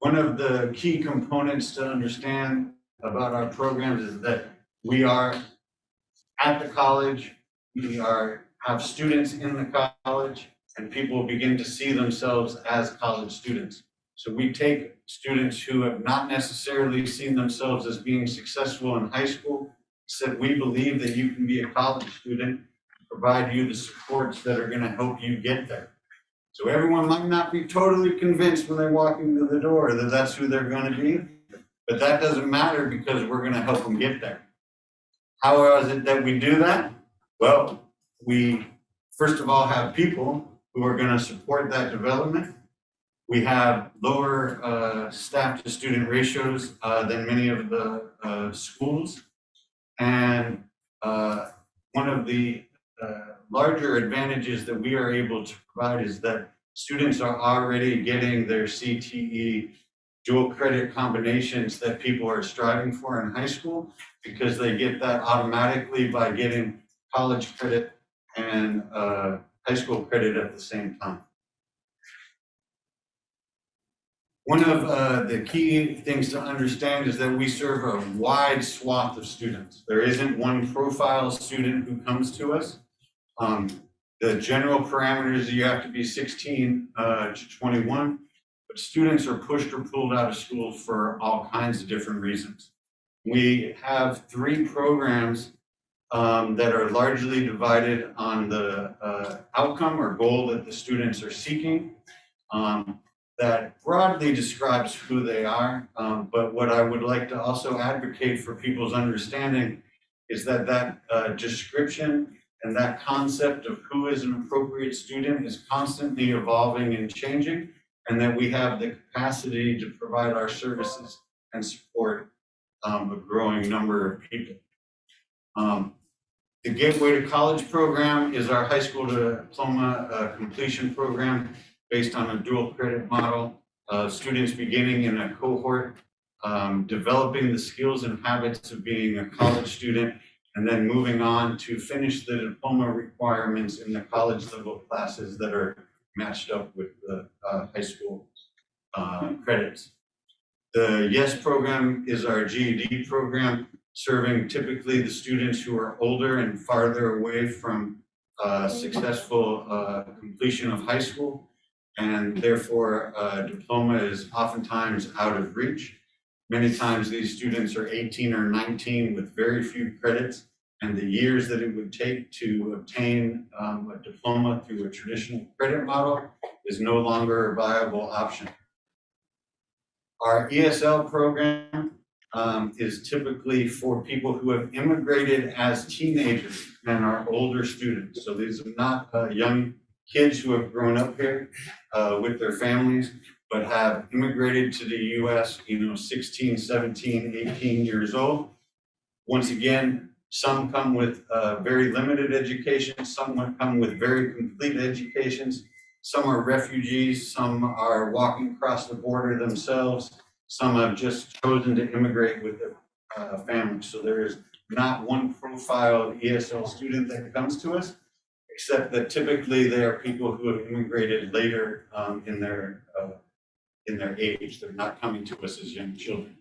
One of the key components to understand about our programs is that we are at the college, we have students in the college, and people begin to see themselves as college students. So we take students who have not necessarily seen themselves as being successful in high school, said we believe that you can be a college student, provide you the supports that are going to help you get there. So everyone might not be totally convinced when they walk into the door that that's who they're going to be, but that doesn't matter because we're going to help them get there. How is it that we do that? Well, we first of all have people who are going to support that development. We have lower staff to student ratios than many of the schools. And one of the larger advantages that we are able to provide is that students are already getting their CTE dual credit combinations that people are striving for in high school, because they get that automatically by getting college credit and high school credit at the same time. One of the key things to understand is that we serve a wide swath of students. There isn't one profile student who comes to us. The general parameters, you have to be 16 to 21, but students are pushed or pulled out of school for all kinds of different reasons. We have 3 programs that are largely divided on the outcome or goal that the students are seeking. That broadly describes who they are, but what I would like to also advocate for people's understanding is that description and that concept of who is an appropriate student is constantly evolving and changing, and that we have the capacity to provide our services and support a growing number of people. The Gateway to College program is our high school diploma completion program based on a dual credit model. Students beginning in a cohort, developing the skills and habits of being a college student, and then moving on to finish the diploma requirements in the college level classes that are matched up with the high school credits. The YES program is our GED program, serving typically the students who are older and farther away from successful completion of high school, and therefore diploma is oftentimes out of reach. Many times these students are 18 or 19 with very few credits, and the years that it would take to obtain a diploma through a traditional credit model is no longer a viable option. Our ESL program is typically for people who have immigrated as teenagers and are older students. So these are not young kids who have grown up here with their families, but have immigrated to the US, 16, 17, 18 years old. Once again, some come with very limited education, some come with very complete educations. Some are refugees, some are walking across the border themselves, some have just chosen to immigrate with their families. So there is not one profile ESL student that comes to us, except that typically they are people who have immigrated later in their age. They're not coming to us as young children.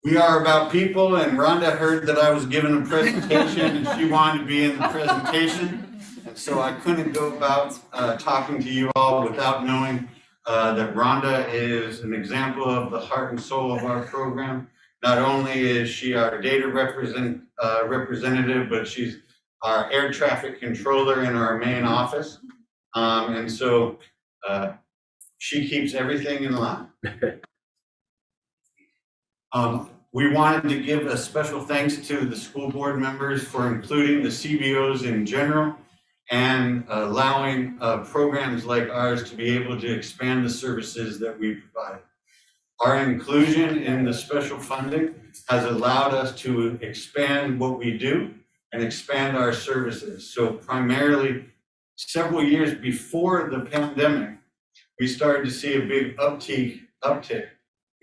We are about people, and Rhonda heard that I was giving a presentation and she wanted to be in the presentation. And so I couldn't go about talking to you all without knowing that Rhonda is an example of the heart and soul of our program. Not only is she our data representative, but she's our air traffic controller in our main office. And so she keeps everything in line. We wanted to give a special thanks to the school board members for including the CBOs in general and allowing programs like ours to be able to expand the services that we provide. Our inclusion in the special funding has allowed us to expand what we do and expand our services. So primarily, several years before the pandemic, we started to see a big uptick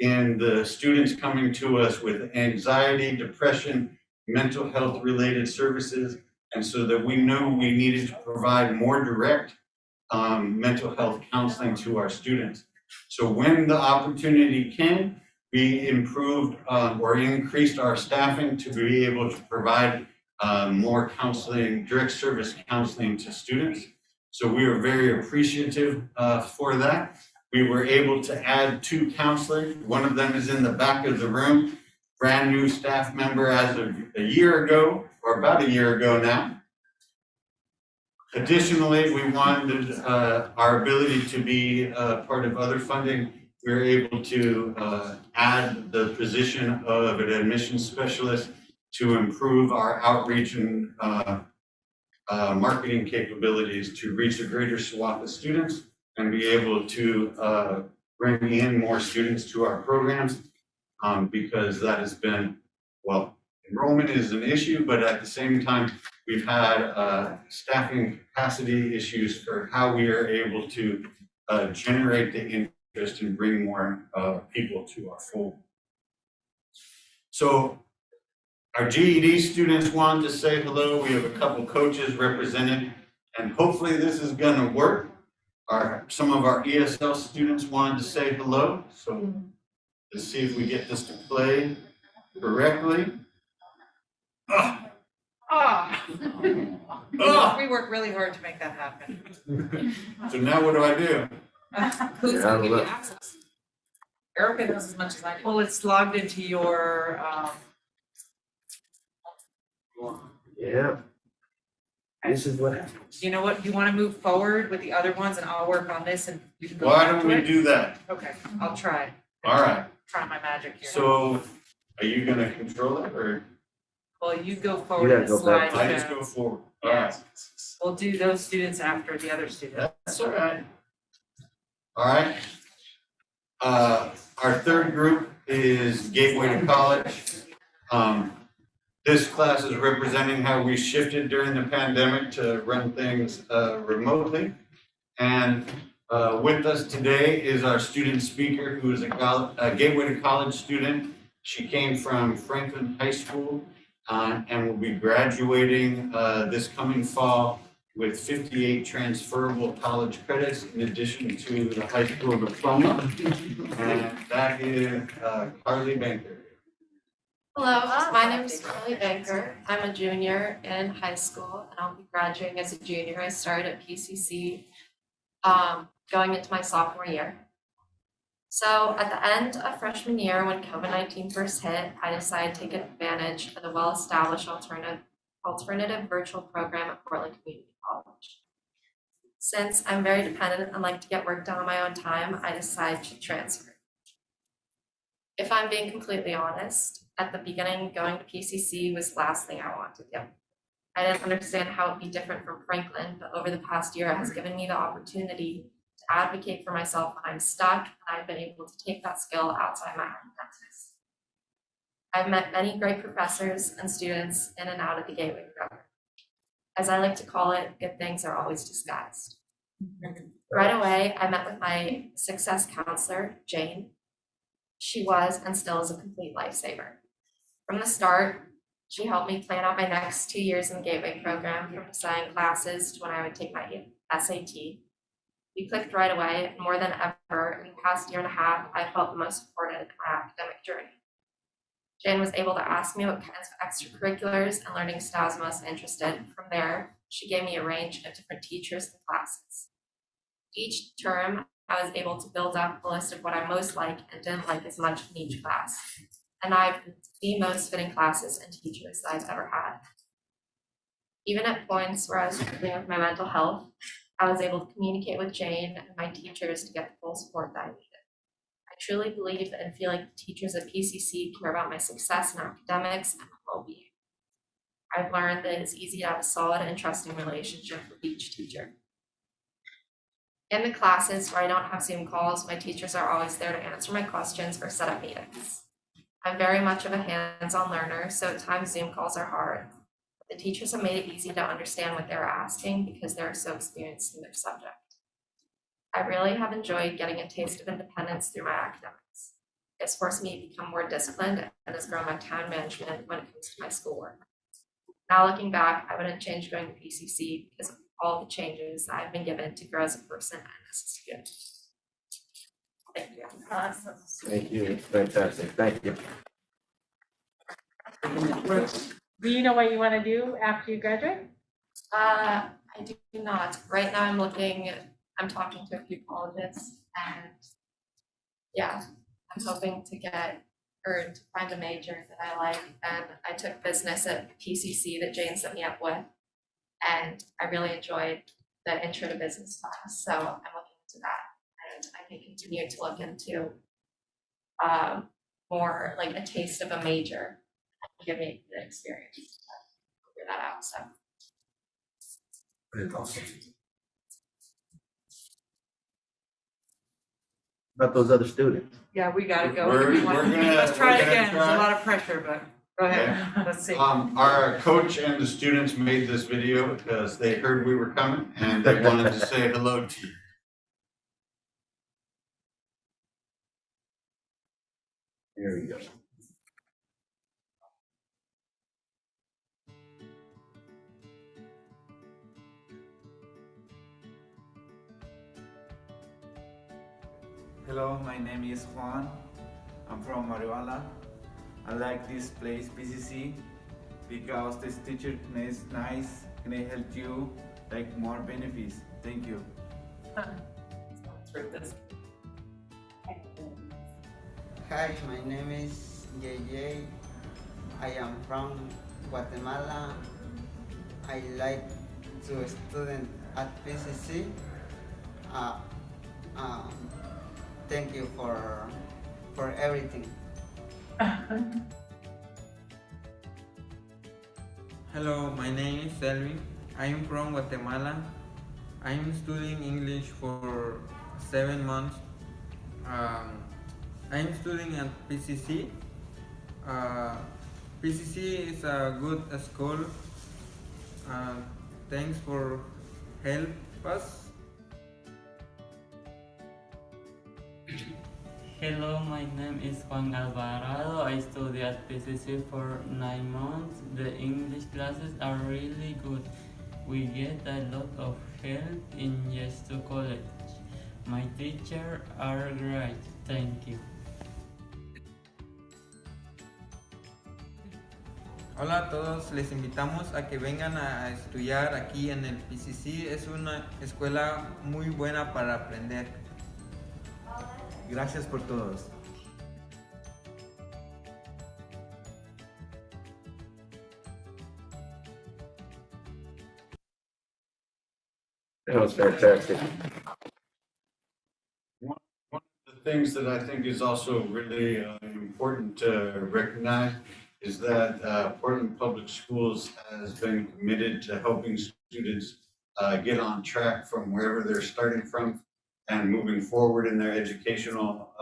in the students coming to us with anxiety, depression, mental health related services. And so that we knew we needed to provide more direct mental health counseling to our students. So when the opportunity came, we improved or increased our staffing to be able to provide more counseling, direct service counseling to students. So we were very appreciative for that. We were able to add 2 counselors. One of them is in the back of the room, brand new staff member as of a year ago, or about a year ago now. Additionally, we wanted our ability to be part of other funding. We were able to add the position of an admissions specialist to improve our outreach and marketing capabilities to reach a greater swath of students and be able to bring in more students to our programs because that has been, well, enrollment is an issue, but at the same time, we've had staffing capacity issues for how we are able to generate the interest and bring more people to our fold. So our GED students wanted to say hello. We have a couple coaches represented, and hopefully this is gonna work. Some of our ESL students wanted to say hello, so let's see if we get this to play correctly. We work really hard to make that happen. So now what do I do? Who's gonna give you access? Erica knows as much as I do. Well, it's logged into your, Yeah. This is what happens. you know what, you wanna move forward with the other ones and I'll work on this and you can go Why back don't to we it? do that? Okay, I'll try. All right. Try my magic here. So are you gonna control it or? Well, you go You forward gotta and go slide. back. I just go forward. All Yeah. right. We'll do those students after the other students. That's all right. All right. Our third group is Gateway to College. This class is representing how we shifted during the pandemic to run things remotely. And with us today is our student speaker who is a Gateway to College student. She came from Franklin High School and will be graduating this coming fall with 58 transferable college credits in addition to the high school diploma. And that is Carly Banker. Hello, my name is Carly Banker. I'm a junior in high school and I'll be graduating as a junior. I started at PCC going into my sophomore year. So at the end of freshman year, when COVID-19 first hit, I decided to take advantage of the well-established alternative virtual program at Portland Community College. Since I'm very dependent and like to get work done on my own time, I decided to transfer. If I'm being completely honest, at the beginning, going to PCC was the last thing I wanted to do. I didn't understand how it'd be different from Franklin, but over the past year, it has given me the opportunity to advocate for myself when I'm stuck, and I've been able to take that skill outside my academics. I've met many great professors and students in and out of the Gateway Program. As I like to call it, good things are always disguised. Right away, I met with my success counselor, Jane. She was and still is a complete lifesaver. From the start, she helped me plan out my next 2 years in the Gateway Program, from deciding classes to when I would take my SAT. We clicked right away, and more than ever, in the past year and a half, I felt the most supported in my academic journey. Jane was able to ask me what kinds of extracurriculars and learning styles I was most interested in. From there, she gave me a range of different teachers and classes. Each term, I was able to build up a list of what I most liked and didn't like as much in each class. And I've the most fitting classes and teachers that I've ever had. Even at points where I was struggling with my mental health, I was able to communicate with Jane and my teachers to get the full support that I needed. I truly believe and feel like the teachers at PCC care about my success in academics and well-being. I've learned that it's easy to have a solid and trusting relationship with each teacher. In the classes where I don't have Zoom calls, my teachers are always there to answer my questions or set up meetings. I'm very much of a hands-on learner, so at times Zoom calls are hard. But the teachers have made it easy to understand what they're asking because they're so experienced in their subject. I really have enjoyed getting a taste of independence through my academics. It's forced me to become more disciplined and has grown my time management when it comes to my schoolwork. Now looking back, I wouldn't change going to PCC because of all the changes I've been given to grow as a person and as a student. Thank you. Awesome. Thank you. Fantastic. Thank you. Do you know what you want to do after you graduate? I do not. Right now I'm talking to a few colleges and yeah, I'm hoping to find a major that I like. And I took business at PCC that Jane set me up with. And I really enjoyed the intro to business class. So I'm looking into that. And I can continue to look into more like a taste of a major and give me the experience to figure that out. So. Very awesome. About those other students. Yeah, we gotta go. We're gonna- Let's try it we're gonna again. There's try. a lot of pressure, but go ahead. Let's see. Our coach and the students made this video because they heard we were coming and they wanted to say hello to you. Here we go. Hello, my name is Juan. I'm from Marihuana. I like this place, PCC, because this teacher is nice and they help you like more benefits. Thank you. Hi, my name is JJ. I am from Guatemala. I like to student at PCC. Thank you for everything. Hello, my name is Selvi. I am from Guatemala. I am studying English for 7 months. I am studying at PCC. PCC is a good school. Thanks for help us. Hello, my name is Juan Alvarado. I study at PCC for 9 months. The English classes are really good. We get a lot of help in yes to college. My teachers are great. Thank you. Hola a todos, les invitamos a que vengan a estudiar aquí en el PCC. Es una escuela muy buena para aprender. Gracias por todos. That was fantastic. One of the things that I think is also really important to recognize is that Portland Public Schools has been committed to helping students get on track from wherever they're starting from and moving forward in their educational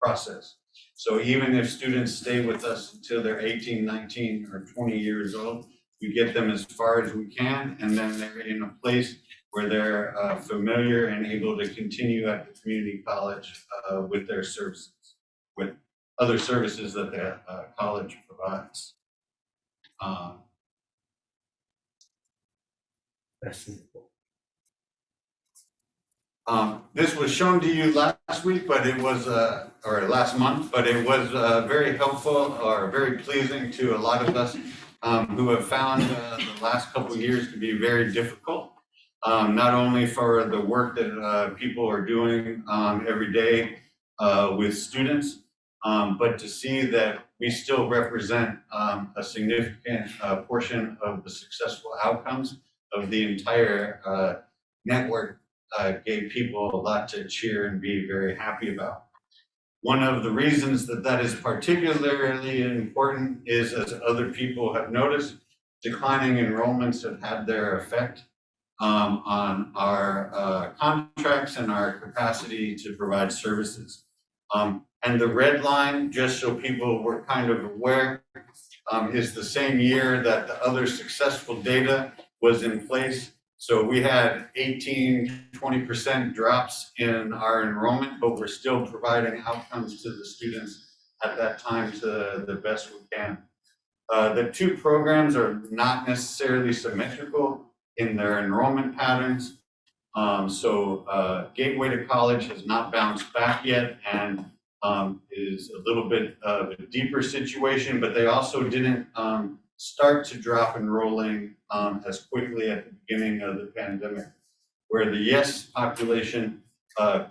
process. So even if students stay with us until they're 18, 19, or 20 years old, we get them as far as we can, and then they're in a place where they're familiar and able to continue at the community college with their services, with other services that the college provides. This was shown to you last week, but it was, or last month, but it was very helpful or very pleasing to a lot of us who have found the last couple of years to be very difficult. Not only for the work that people are doing every day with students, but to see that we still represent a significant portion of the successful outcomes of the entire network gave people a lot to cheer and be very happy about. One of the reasons that that is particularly important is, as other people have noticed, declining enrollments have had their effect on our contracts and our capacity to provide services. And the red line, just so people were kind of aware, is the same year that the other successful data was in place. So we had 18-20% drops in our enrollment, but we're still providing outcomes to the students at that time to the best we can. The two programs are not necessarily symmetrical in their enrollment patterns. Gateway to College has not bounced back yet and is a little bit of a deeper situation, but they also didn't start to drop enrolling as quickly at the beginning of the pandemic, where the YES population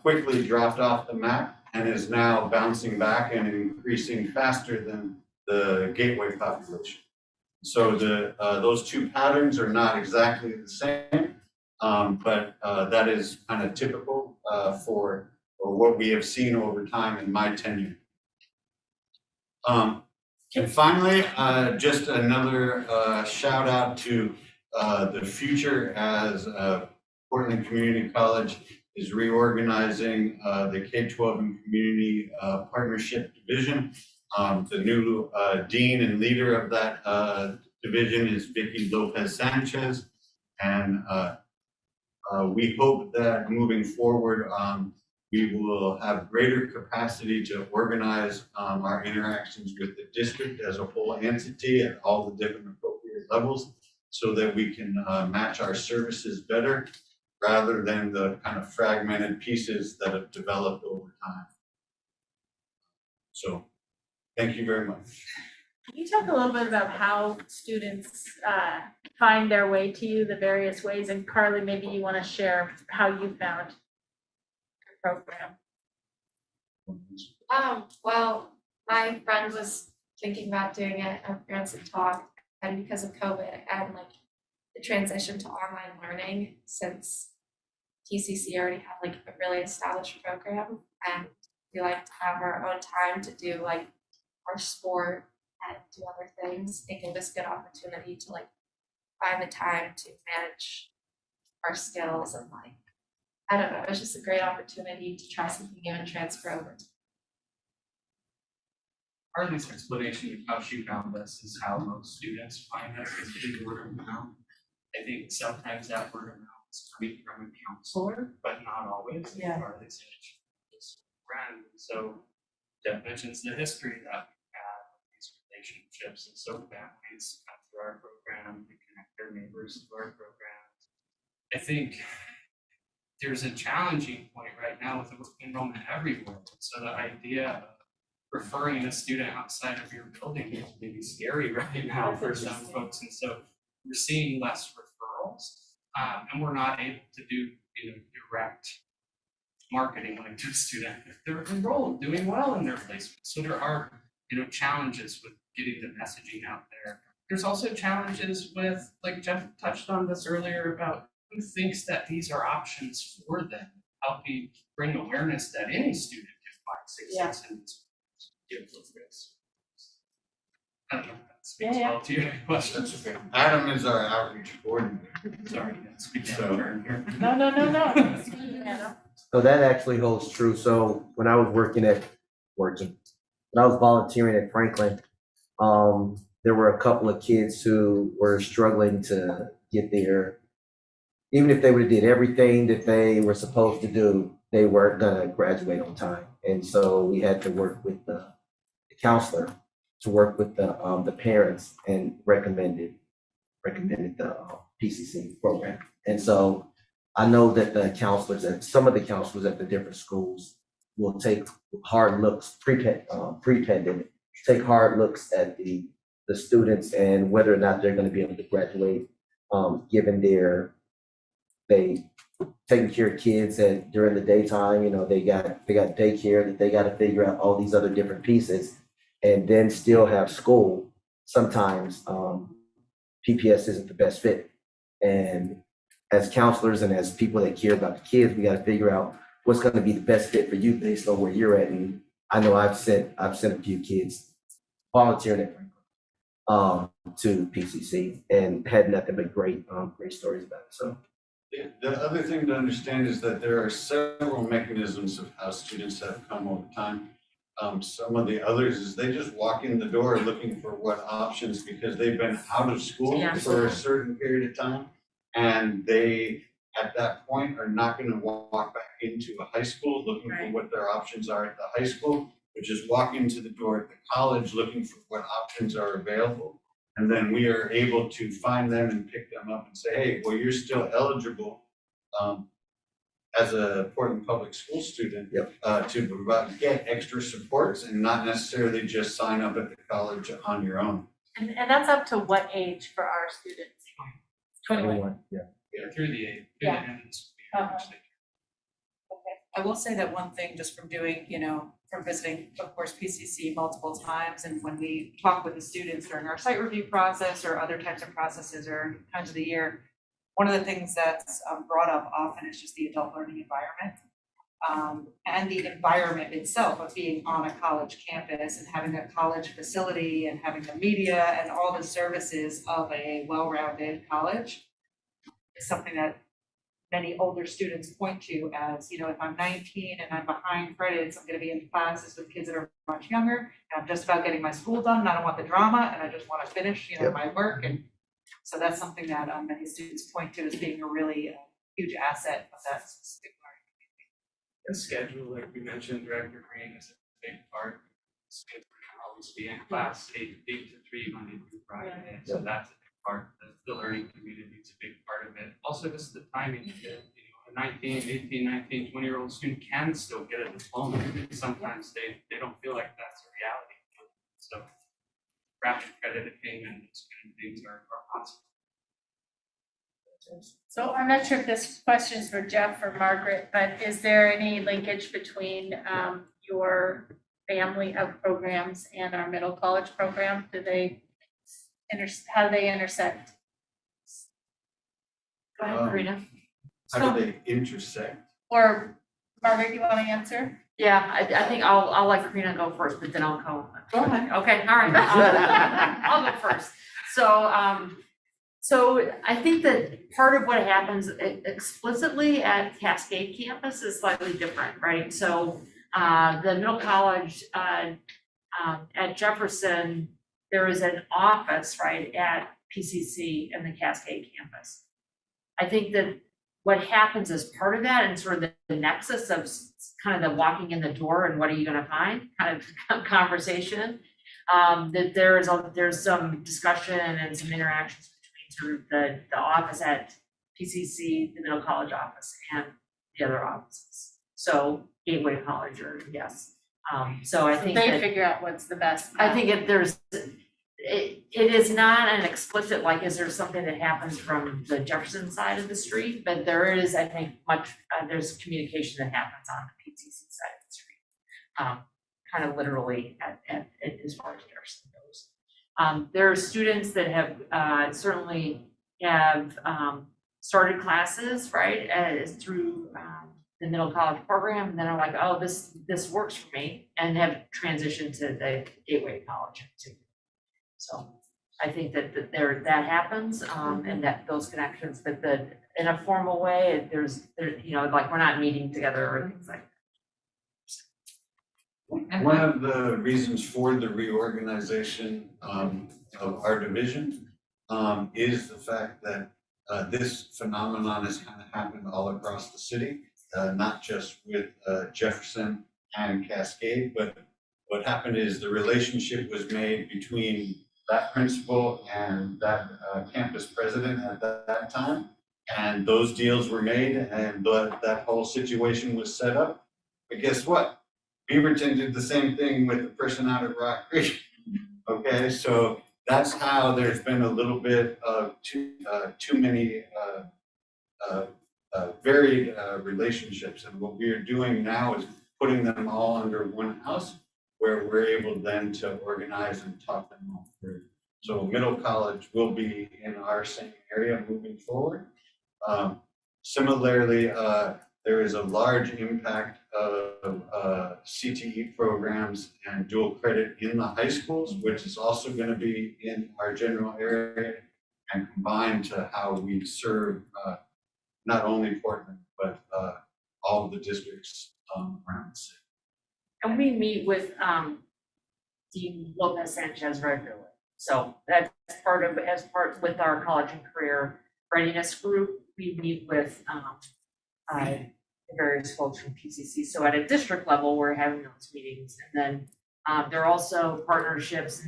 quickly dropped off the map and is now bouncing back and increasing faster than the Gateway population. So those two patterns are not exactly the same, but that is kind of typical for what we have seen over time in my tenure. And finally, just another shout out to the future as Portland Community College is reorganizing the K-12 and Community Partnership Division. The new dean and leader of that division is Vicky Lopez Sanchez. And we hope that moving forward, we will have greater capacity to organize our interactions with the district as a whole entity at all the different appropriate levels so that we can match our services better rather than the kind of fragmented pieces that have developed over time. So thank you very much. Can you talk a little bit about how students find their way to you, the various ways? And Carly, maybe you want to share how you found your program. Well, my friend was thinking about doing it, our parents had talked, and because of COVID and like the transition to online learning, since TCC already had like a really established program, and we like to have our own time to do like our sport and do other things, it gave us a good opportunity to like find the time to manage our skills and like, I don't know, it was just a great opportunity to try something new and transfer over. Harley's explanation of how she found us is how most students find us, is through word of mouth. I think sometimes that word of mouth is coming from a counselor, but not always. Yeah. Harley's friend. So Jeff mentions the history that we have these relationships, and so families come through our program, we connect their neighbors to our program. I think there's a challenging point right now with enrollment everywhere. So the idea of referring a student outside of your building is maybe scary right now for some folks, and so we're seeing less referrals, and we're not able to do direct marketing like to a student if they're enrolled, doing well in their placement. So there are challenges with getting the messaging out there. There's also challenges with, like Jeff touched on this earlier, about who thinks that these are options for them, helping bring awareness that any student can find success in these. Speaks Yeah, yeah. well to your questions. Adam is our outreach coordinator. Sorry, speaking So- out of turn here. No. So that actually holds true. So when I was when I was volunteering at Franklin, there were a couple of kids who were struggling to get there. Even if they would have did everything that they were supposed to do, they weren't gonna graduate on time. And so we had to work with the counselor to work with the parents and recommended the PCC program. And so I know that some of the counselors at the different schools will take hard looks pre-pandemic, take hard looks at the students and whether or not they're going to be able to graduate, given they taking care of kids and during the daytime, they got daycare that they got to figure out all these other different pieces and then still have school. Sometimes PPS isn't the best fit. And as counselors and as people that care about the kids, we got to figure out what's going to be the best fit for you based on where you're at. And I know I've sent a few kids volunteering at to PCC and had nothing but great stories about it. So. The other thing to understand is that there are several mechanisms of how students have come over time. Some of the others is they just walk in the door looking for what options because they've been out of school for a certain period of time. And they, at that point, are not going to walk back into a high school looking for what their options are at the high school, but just walk into the door at the college looking for what options are available. And then we are able to find them and pick them up and say, hey, well, you're still eligible as a Portland Public School student to get extra supports and not necessarily just sign up at the college on your own. And that's up to what age for our students? 21. Yeah. Through the end of the school year, which they I will say that one thing just from doing, from visiting, of course, PCC multiple times, and when we talk with the students during our site review process or other types of processes or times of the year, one of the things that's brought up often is just the adult learning environment. And the environment itself of being on a college campus and having a college facility and having the media and all the services of a well-rounded college is something that many older students point to as, if I'm 19 and I'm behind credits, I'm gonna be in classes with kids that are much younger, and I'm just about getting my school done, and I don't want the drama, and I just wanna finish, my work, and so that's something that many students point to as being a really huge asset of that specific learning. The schedule, like we mentioned, Director Green is a big part. Schedule can always be in class 8 to 3 Monday through Friday, so that's a big part. The learning community is a big part of it. Also, just the timing. A 18, 19, 20-year-old student can still get a diploma. Sometimes they don't feel like that's a reality. So rapid credit attainment, those kind of things are possible. So I'm not sure if this question is for Jeff or Margaret, but is there any linkage between your family of programs and our middle college program? How do they intersect? Go ahead, Karina. How do they intersect? Or Margaret, you want to answer? Yeah, I think I'll let Karina go first, but then I'll go. Go ahead. Okay, all right. I'll go first. So I think that part of what happens explicitly at Cascade campus is slightly different, right? So the middle college at Jefferson, there is an office, right, at PCC and the Cascade campus. I think that what happens as part of that and sort of the nexus of kind of the walking in the door and what are you going to find kind of conversation, that there's some discussion and some interactions between sort of the office at PCC, the middle college office, and the other offices. So Gateway College, or yes. So I think they that figure out what's the best. I think it is not an explicit, like, is there something that happens from the Jefferson side of the street, but there is, I think, there's communication that happens on the PCC side of the street. Kind of literally at as far as Jefferson goes. There are students that have certainly have started classes, right, through the middle college program, and then are like, oh, this works for me, and have transitioned to the Gateway College too. So I think that that happens, and that those connections, but in a formal way, there's, like, we're not meeting together or things like that. One of the reasons for the reorganization of our division is the fact that this phenomenon has kind of happened all across the city, not just with Jefferson and Cascade, but what happened is the relationship was made between that principal and that campus president at that time. And those deals were made and that whole situation was set up. But guess what? Beaverton did the same thing with the person out of Rock Creek. Okay, so that's how there's been a little bit of too many varied relationships. And what we are doing now is putting them all under one house where we're able then to organize and talk them all through. So middle college will be in our same area moving forward. Similarly, there is a large impact of CTE programs and dual credit in the high schools, which is also going to be in our general area and combined to how we serve not only Portland, but all of the districts around the city. And we meet with Dean Lopez Sanchez regularly. So that's part with our college and career readiness group. We meet with various folks from PCC. So at a district level, we're having those meetings. And then there are also partnerships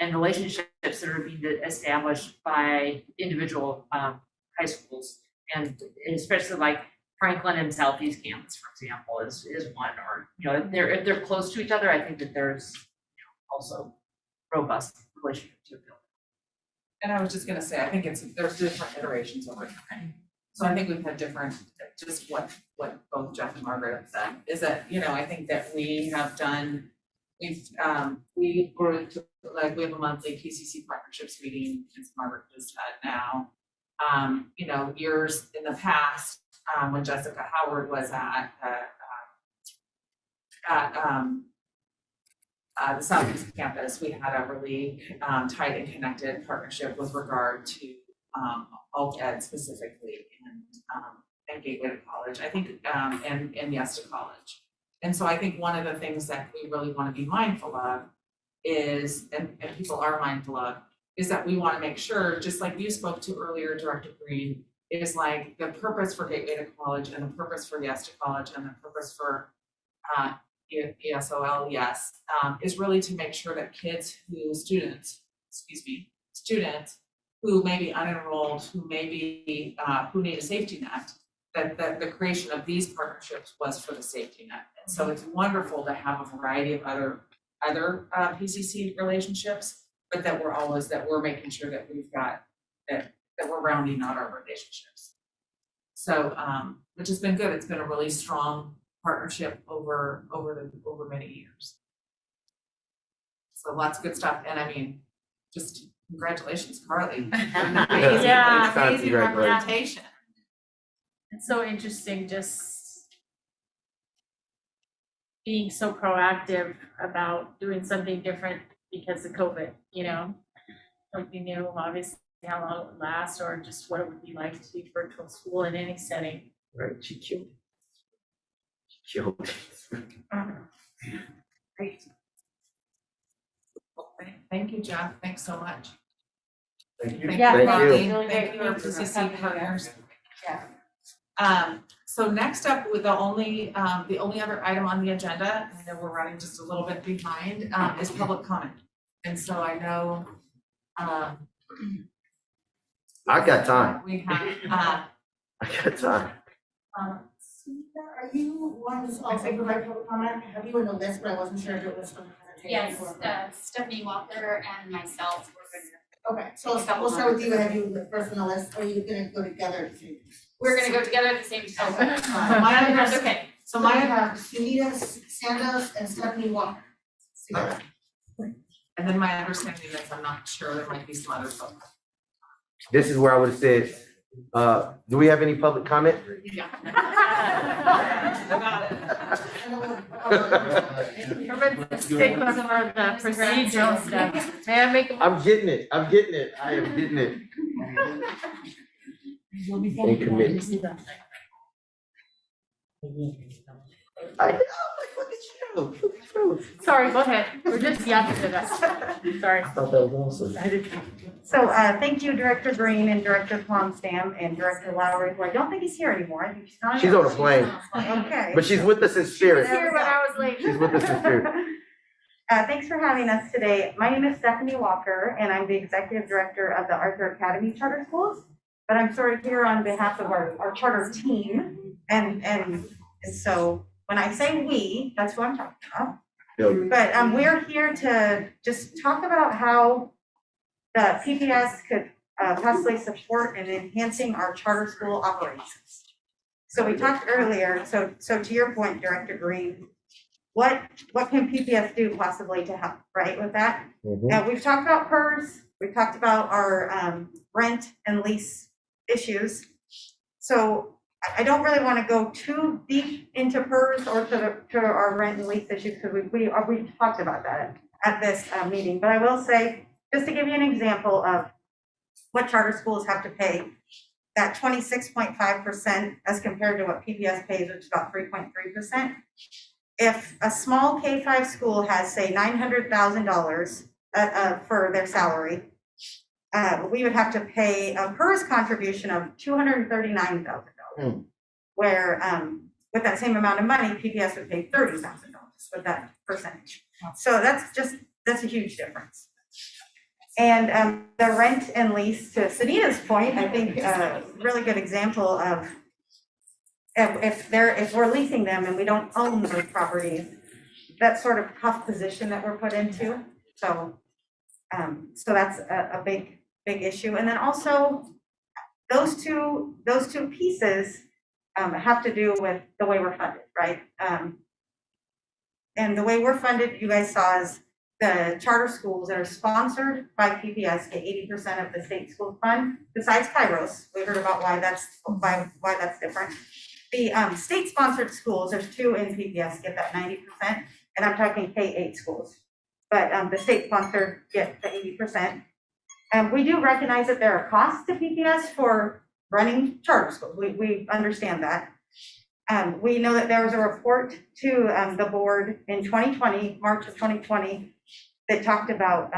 and relationships that are being established by individual high schools. And especially like Franklin and Southeast Campus, for example, is one, or, if they're close to each other, I think that there's also robust relationships to build. And I was just gonna say, I think there's different iterations over time. So I think we've had different, just what both Jeff and Margaret have said, is that, I think that we have done, we grouped, like, we have a monthly PCC partnerships meeting, as Margaret just had now. Years in the past, when Jessica Howard was at the Southeast Campus, we had a really tight and connected partnership with regard to alt ed specifically and Gateway to College, I think, and Yes to College. And so I think one of the things that we really want to be mindful of is, and people are mindful of, is that we want to make sure, just like you spoke to earlier, Director Green, is like the purpose for Gateway to College and the purpose for Yes to College and the purpose for ESOL, yes, is really to make sure that students who may be unenrolled, who may be, who need a safety net, that the creation of these partnerships was for the safety net. And so it's wonderful to have a variety of other PCC relationships, but that we're making sure that we've got, that we're rounding out our relationships. So, which has been good. It's been a really strong partnership over many years. So lots of good stuff. And I mean, just congratulations, Carly. Amazing representation. It's so interesting just being so proactive about doing something different because of COVID, like we knew obviously how long it would last or just what it would be like to be virtual school in any setting. Right, she killed it. Great. Well, thank you, Jeff. Thanks so much. Thank you. Yeah, Thank you. really Thank great. you, our PCC partners. Yeah. So next up, with the only other item on the agenda, I know we're running just a little bit behind, is public comment. And so I know, I got time. we have, I got time. Are you one who's also provide public comment? Have you in the list, but I wasn't sure if it was from the presentation. Yes, Stephanie Walker and myself were Okay, so we'll start with you. Have you the first on the list, or are you gonna go together at the same time? We're gonna go together at the same time. Okay. Okay. So I have Sunita Sandos and Stephanie Walker. and then my understanding is, I'm not sure, there might be some other folks. This is where I would have said, Do we have any public comment? Stick with some of the procedural stuff. May I make a I'm getting it. I am getting it. In committee. Sorry, go ahead. We're just yapping to us. Sorry. So, thank you, Director Green and Director Ponstam and Director Lowry, who I don't think is here anymore. I think she's not. She's on a plane. Okay. But she's with us in She was spirit. here when I was late. She's with us in spirit. Thanks for having us today. My name is Stephanie Walker, and I'm the Executive Director of the Arthur Academy Charter Schools. But I'm sort of here on behalf of our charter team. And so when I say we, that's who I'm talking about. Yep. But we're here to just talk about how the PPS could possibly support in enhancing our charter school operations. So we talked earlier, so to your point, Director Green, what can PPS do possibly to help, right, with that? We've talked about PERS, we've talked about our rent and lease issues. So I don't really want to go too deep into PERS or to our rent and lease issues because we talked about that at this meeting. But I will say, just to give you an example of what charter schools have to pay, that 26.5% as compared to what PPS pays, which is about 3.3%. If a small K-5 school has, say, $900,000 for their salary, we would have to pay a PERS contribution of $239,000. Where with that same amount of money, PPS would pay $30,000 with that percentage. So that's a huge difference. And the rent and lease, to Sunita's point, I think a really good example of if we're leasing them and we don't own those properties, that sort of tough position that we're put into. So that's a big issue. And then also those two pieces have to do with the way we're funded, right? And the way we're funded, you guys saw, is the charter schools that are sponsored by PPS get 80% of the state school fund, besides Kairos. We heard about why that's different. The state-sponsored schools, there's two in PPS, get that 90%, and I'm talking K-8 schools. But the state-sponsored get the 80%. We do recognize that there are costs to PPS for running charter schools. We understand that. We know that there was a report to the board in 2020, March of 2020, that talked about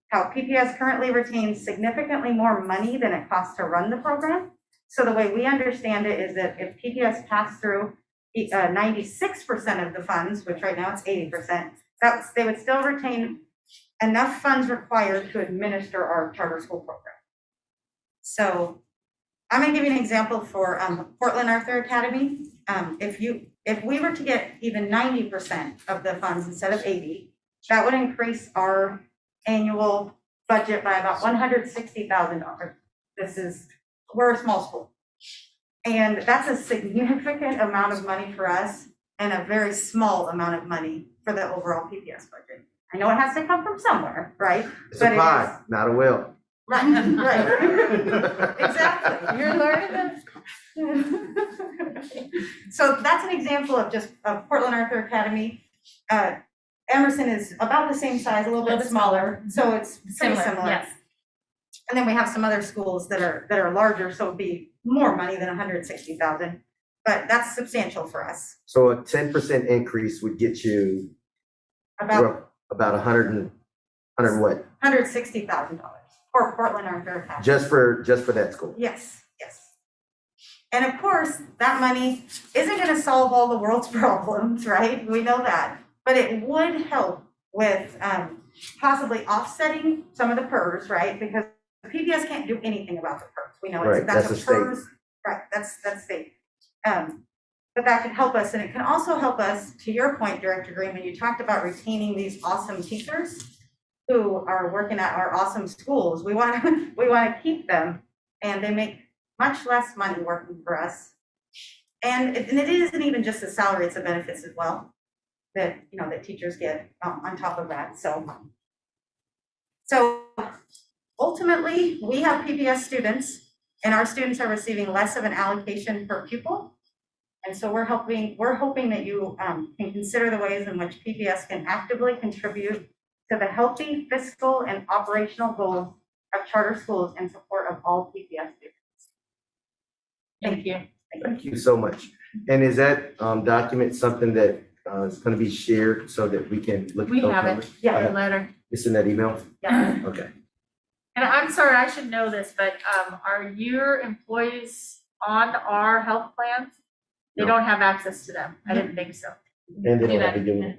how PPS currently retains significantly more money than it costs to run the program. So the way we understand it is that if PPS passed through 96% of the funds, which right now it's 80%, they would still retain enough funds required to administer our charter school program. So I'm going to give you an example for Portland Arthur Academy. If we were to get even 90% of the funds instead of 80, that would increase our annual budget by about $160,000. We're a small school. And that's a significant amount of money for us and a very small amount of money for the overall PPS budget. I know it has to come from somewhere, right? It's a pie, not a well. Right. Exactly. You're learning this. So that's an example of just Portland Arthur Academy. Emerson is about the same size, a little bit smaller, so it's pretty similar. Yes. And then we have some other schools that are larger, so it'd be more money than 160,000, but that's substantial for us. So a 10% increase would get you about 100 what? $160,000 for Portland Arthur Academy. Just for that school. Yes. And of course, that money isn't going to solve all the world's problems, right? We know that, but it would help with possibly offsetting some of the PERS, right? Because PBS can't do anything about the PERS. We know Right, that's that's a a PERS, state. right? That's state. But that can help us, and it can also help us. To your point, Director Green, when you talked about retaining these awesome teachers who are working at our awesome schools, we want to keep them, and they make much less money working for us. And it isn't even just the salary; it's the benefits as well that that teachers get on top of that. So ultimately, we have PPS students and our students are receiving less of an allocation per pupil. And so we're hoping that you can consider the ways in which PPS can actively contribute to the healthy fiscal and operational goals of charter schools in support of all PPS students. Thank you. Thank you so much. And is that document something that is going to be shared so that we can look at We those have it, numbers? yeah, the letter. It's in that email? Yeah. Okay. And I'm sorry, I should know this, but are your employees on our health plans? They No. don't have access to them. I didn't think so. And they Do don't have that. to do it.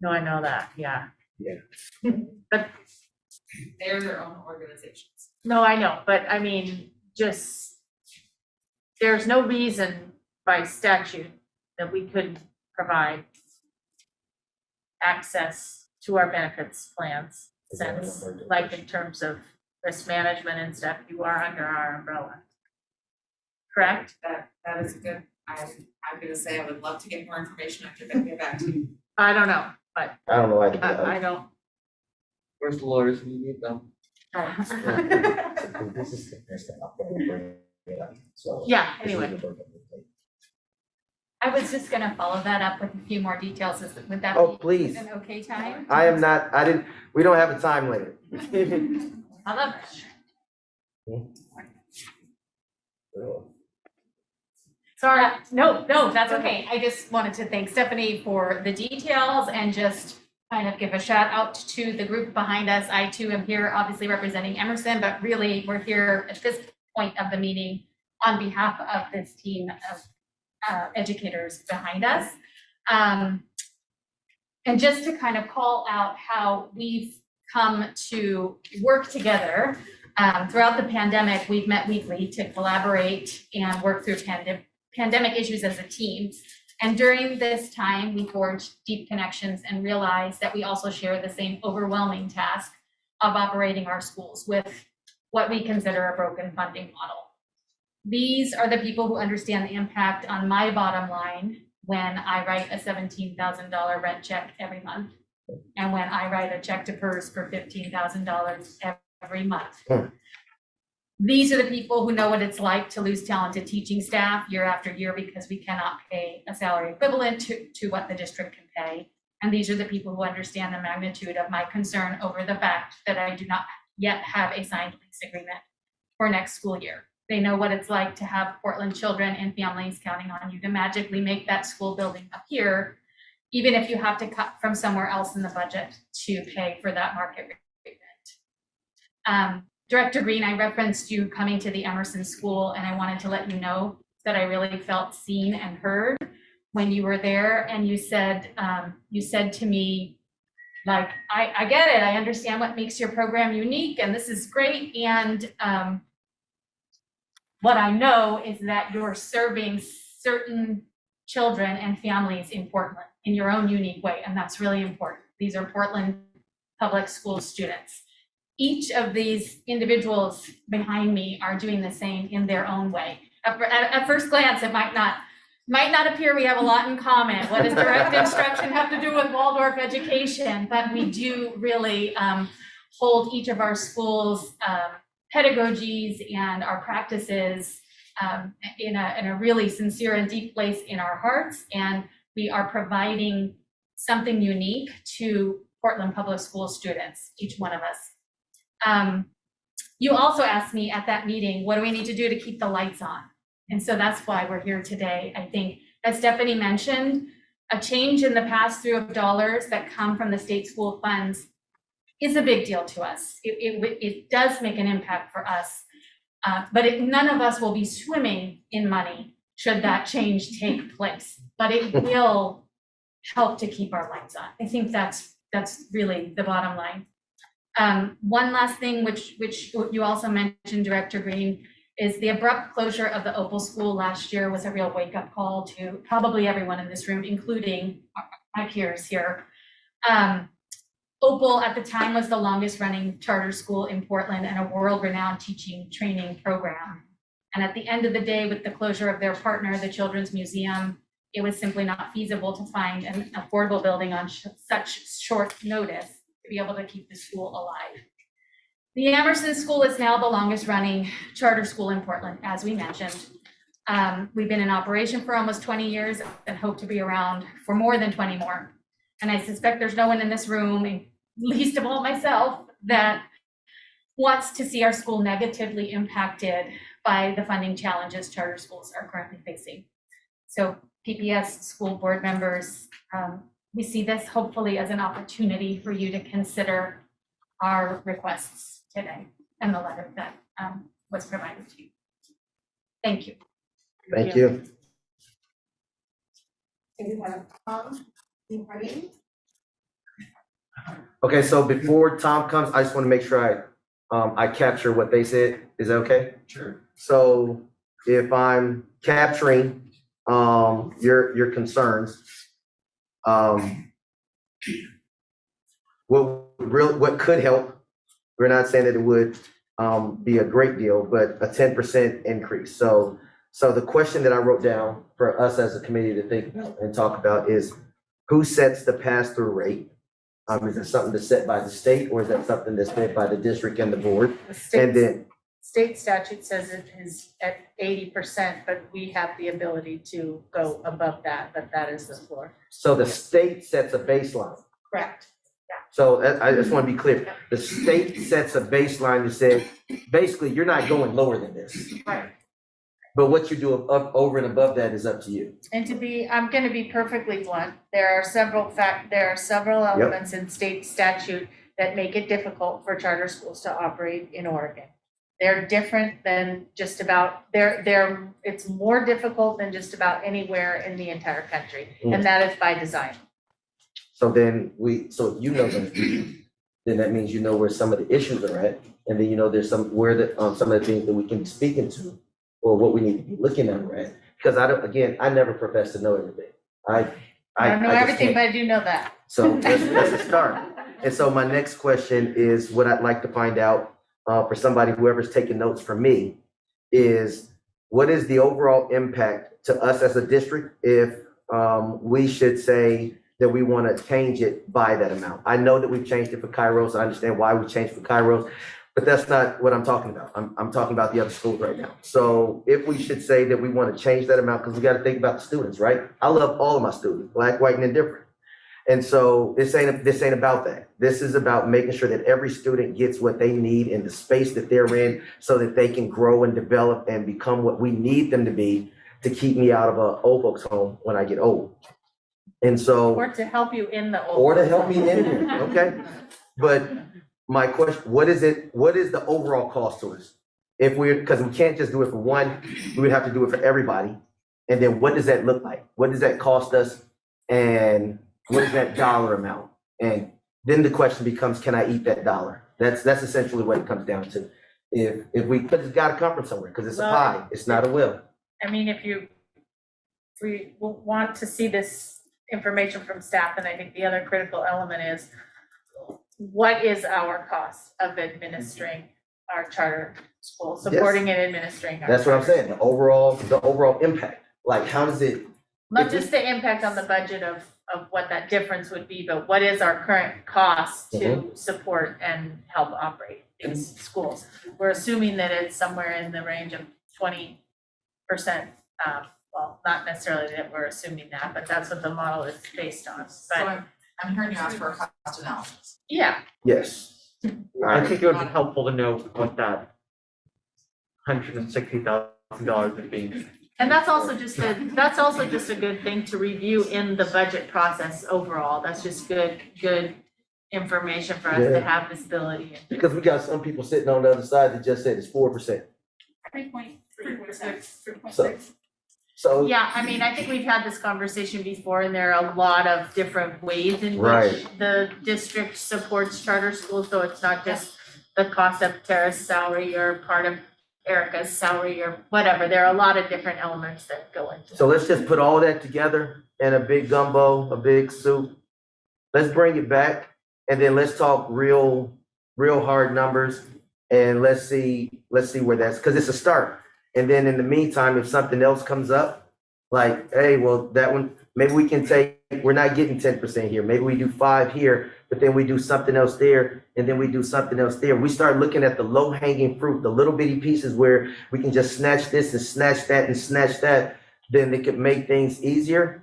No, I know that, yeah. Yeah. But, They're their own organizations. no, I know, but I mean, just, there's no reason by statute that we couldn't provide access to our benefits plans, since, like, in terms of risk management and stuff, you are under our umbrella. Correct? That is a good, I'm happy to say I would love to get more information. I can get back to you. I don't know, but I don't know why to do that. I don't. Where's the lawyers when you need them? This is the first thing I'm going to bring it up. So Yeah, this is anyway. the- I was just gonna follow that up with a few more details. Would that Oh, be please. an okay time? I am not, we don't have a time limit. I love it. Sorry, no, that's okay. I just wanted to thank Stephanie for the details and just kind of give a shout out to the group behind us. I too am here, obviously representing Emerson, but really we're here at this point of the meeting on behalf of this team of educators behind us. And just to kind of call out how we've come to work together. Throughout the pandemic, we've met weekly to collaborate and work through pandemic issues as a team. And during this time, we forged deep connections and realized that we also share the same overwhelming task of operating our schools with what we consider a broken funding model. These are the people who understand the impact on my bottom line when I write a $17,000 rent check every month, and when I write a check to PERS for $15,000 every month. These are the people who know what it's like to lose talented teaching staff year after year because we cannot pay a salary equivalent to what the district can pay. And these are the people who understand the magnitude of my concern over the fact that I do not yet have a signed lease agreement for next school year. They know what it's like to have Portland children and families counting on you to magically make that school building appear, even if you have to cut from somewhere else in the budget to pay for that market rate. Director Green, I referenced you coming to the Emerson School, and I wanted to let you know that I really felt seen and heard when you were there, and you said to me, like, I get it, I understand what makes your program unique, and this is great, and what I know is that you're serving certain children and families in Portland in your own unique way, and that's really important. These are Portland Public School students. Each of these individuals behind me are doing the same in their own way. At first glance, it might not appear we have a lot in common. What does direct instruction have to do with Waldorf education? But we do really hold each of our schools' pedagogies and our practices in a really sincere and deep place in our hearts. And we are providing something unique to Portland Public School students, each one of us. You also asked me at that meeting, what do we need to do to keep the lights on? And so that's why we're here today. I think, as Stephanie mentioned, a change in the pass-through of dollars that come from the state school funds is a big deal to us. It does make an impact for us, but none of us will be swimming in money should that change take place. But it will help to keep our lights on. I think that's really the bottom line. One last thing, which you also mentioned, Director Green, is the abrupt closure of the Opal School last year was a real wake-up call to probably everyone in this room, including my peers here. Opal at the time was the longest running charter school in Portland and a world-renowned teaching training program. And at the end of the day, with the closure of their partner, the Children's Museum, it was simply not feasible to find an affordable building on such short notice to be able to keep the school alive. The Emerson School is now the longest running charter school in Portland, as we mentioned. We've been in operation for almost 20 years and hope to be around for more than 20 more. And I suspect there's no one in this room, least of all myself, that wants to see our school negatively impacted by the funding challenges charter schools are currently facing. So PPS school board members, we see this hopefully as an opportunity for you to consider our requests today and the letter that was provided to you. Thank you. Thank you. Okay, so before Tom comes, I just want to make sure I capture what they said. Is that okay? Sure. So if I'm capturing your concerns, what could help, we're not saying that it would be a great deal, but a 10% increase. So the question that I wrote down for us as a committee to think about and talk about is, who sets the pass-through rate? Is it something that's set by the state, or is that something that's set by the district and the board? And then State statute says it is at 80%, but we have the ability to go above that, but that is the floor. so the state sets a baseline. Correct. So I just want to be clear. The state sets a baseline that says, basically, you're not going lower than this. Right. But what you do up over and above that is up to you. And I'm going to be perfectly blunt. There are several elements in state statute that make it difficult for charter schools to operate in Oregon. They're different than just about, it's more difficult than just about anywhere in the entire country, and that is by design. So then so if you know those people, then that means you know where some of the issues are at, and then you know there's some of the things that we can speak into, or what we need to be looking at, right? Because I never profess to know everything. I don't know just everything, can't. but I do know that. So that's a start. And so my next question is, what I'd like to find out for somebody, whoever's taking notes for me, is what is the overall impact to us as a district if we should say that we want to change it by that amount? I know that we've changed it for Kairos. I understand why we changed for Kairos, but that's not what I'm talking about. I'm talking about the other schools right now. So if we should say that we want to change that amount, because we got to think about the students, right? I love all of my students, black, white, and indifferent. And so this ain't about that. This is about making sure that every student gets what they need in the space that they're in, so that they can grow and develop and become what we need them to be to keep me out of a old folks home when I get old. And so, Or to help you in the old. or to help me in here, okay? But my question, what is the overall cost to us? Because we can't just do it for one, we would have to do it for everybody. And then what does that look like? What does that cost us? And what is that dollar amount? And then the question becomes, can I eat that dollar? That's essentially what it comes down to. Because it's gotta come from somewhere, because it's a pie, it's not a will. I mean, if we want to see this information from staff, and I think the other critical element is, what is our cost of administering our charter school, supporting and administering our That's what I'm charter saying, the overall impact. Like, how does it? Not just the impact on the budget of what that difference would be, but what is our current cost to support and help operate these schools? We're assuming that it's somewhere in the range of 20%. Well, not necessarily that we're assuming that, but that's what the model is based on. But I'm hearing you ask for a cost analysis. yeah, Yes. I think it would be helpful to know what that $160,000 would be. and that's also just a good thing to review in the budget process overall. That's just good information for us to have visibility in. Because we got some people sitting on the other side that just said it's 4%. 3.6. So Yeah, I mean, I think we've had this conversation before, and there are a lot of different ways in which Right. the district supports charter schools, so it's not just the cost of Tara's salary or part of Erica's salary or whatever. There are a lot of different elements that go into it. So let's just put all that together in a big gumbo, a big soup. Let's bring it back, and then let's talk real hard numbers, and let's see where that's, because it's a start. And then in the meantime, if something else comes up, like, hey, well, that one, maybe we can take, we're not getting 10% here. Maybe we do 5 here, but then we do something else there, and then we do something else there. We start looking at the low-hanging fruit, the little bitty pieces where we can just snatch this and snatch that and snatch that, then it could make things easier.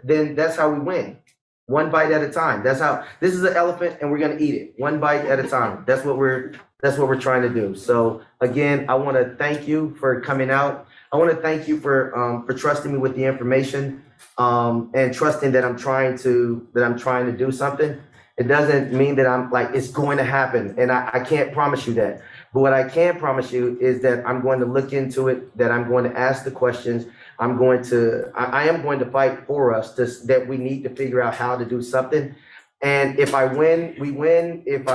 Then that's how we win. One bite at a time. That's how, this is an elephant and we're gonna eat it, one bite at a time. That's what we're trying to do. So again, I wanna thank you for coming out. I wanna thank you for trusting me with the information, and trusting that I'm trying to do something. It doesn't mean that I'm like, it's going to happen, and I can't promise you that. But what I can promise you is that I'm going to look into it, that I'm going to ask the questions. I am going to fight for us that we need to figure out how to do something. And if I win, we win. If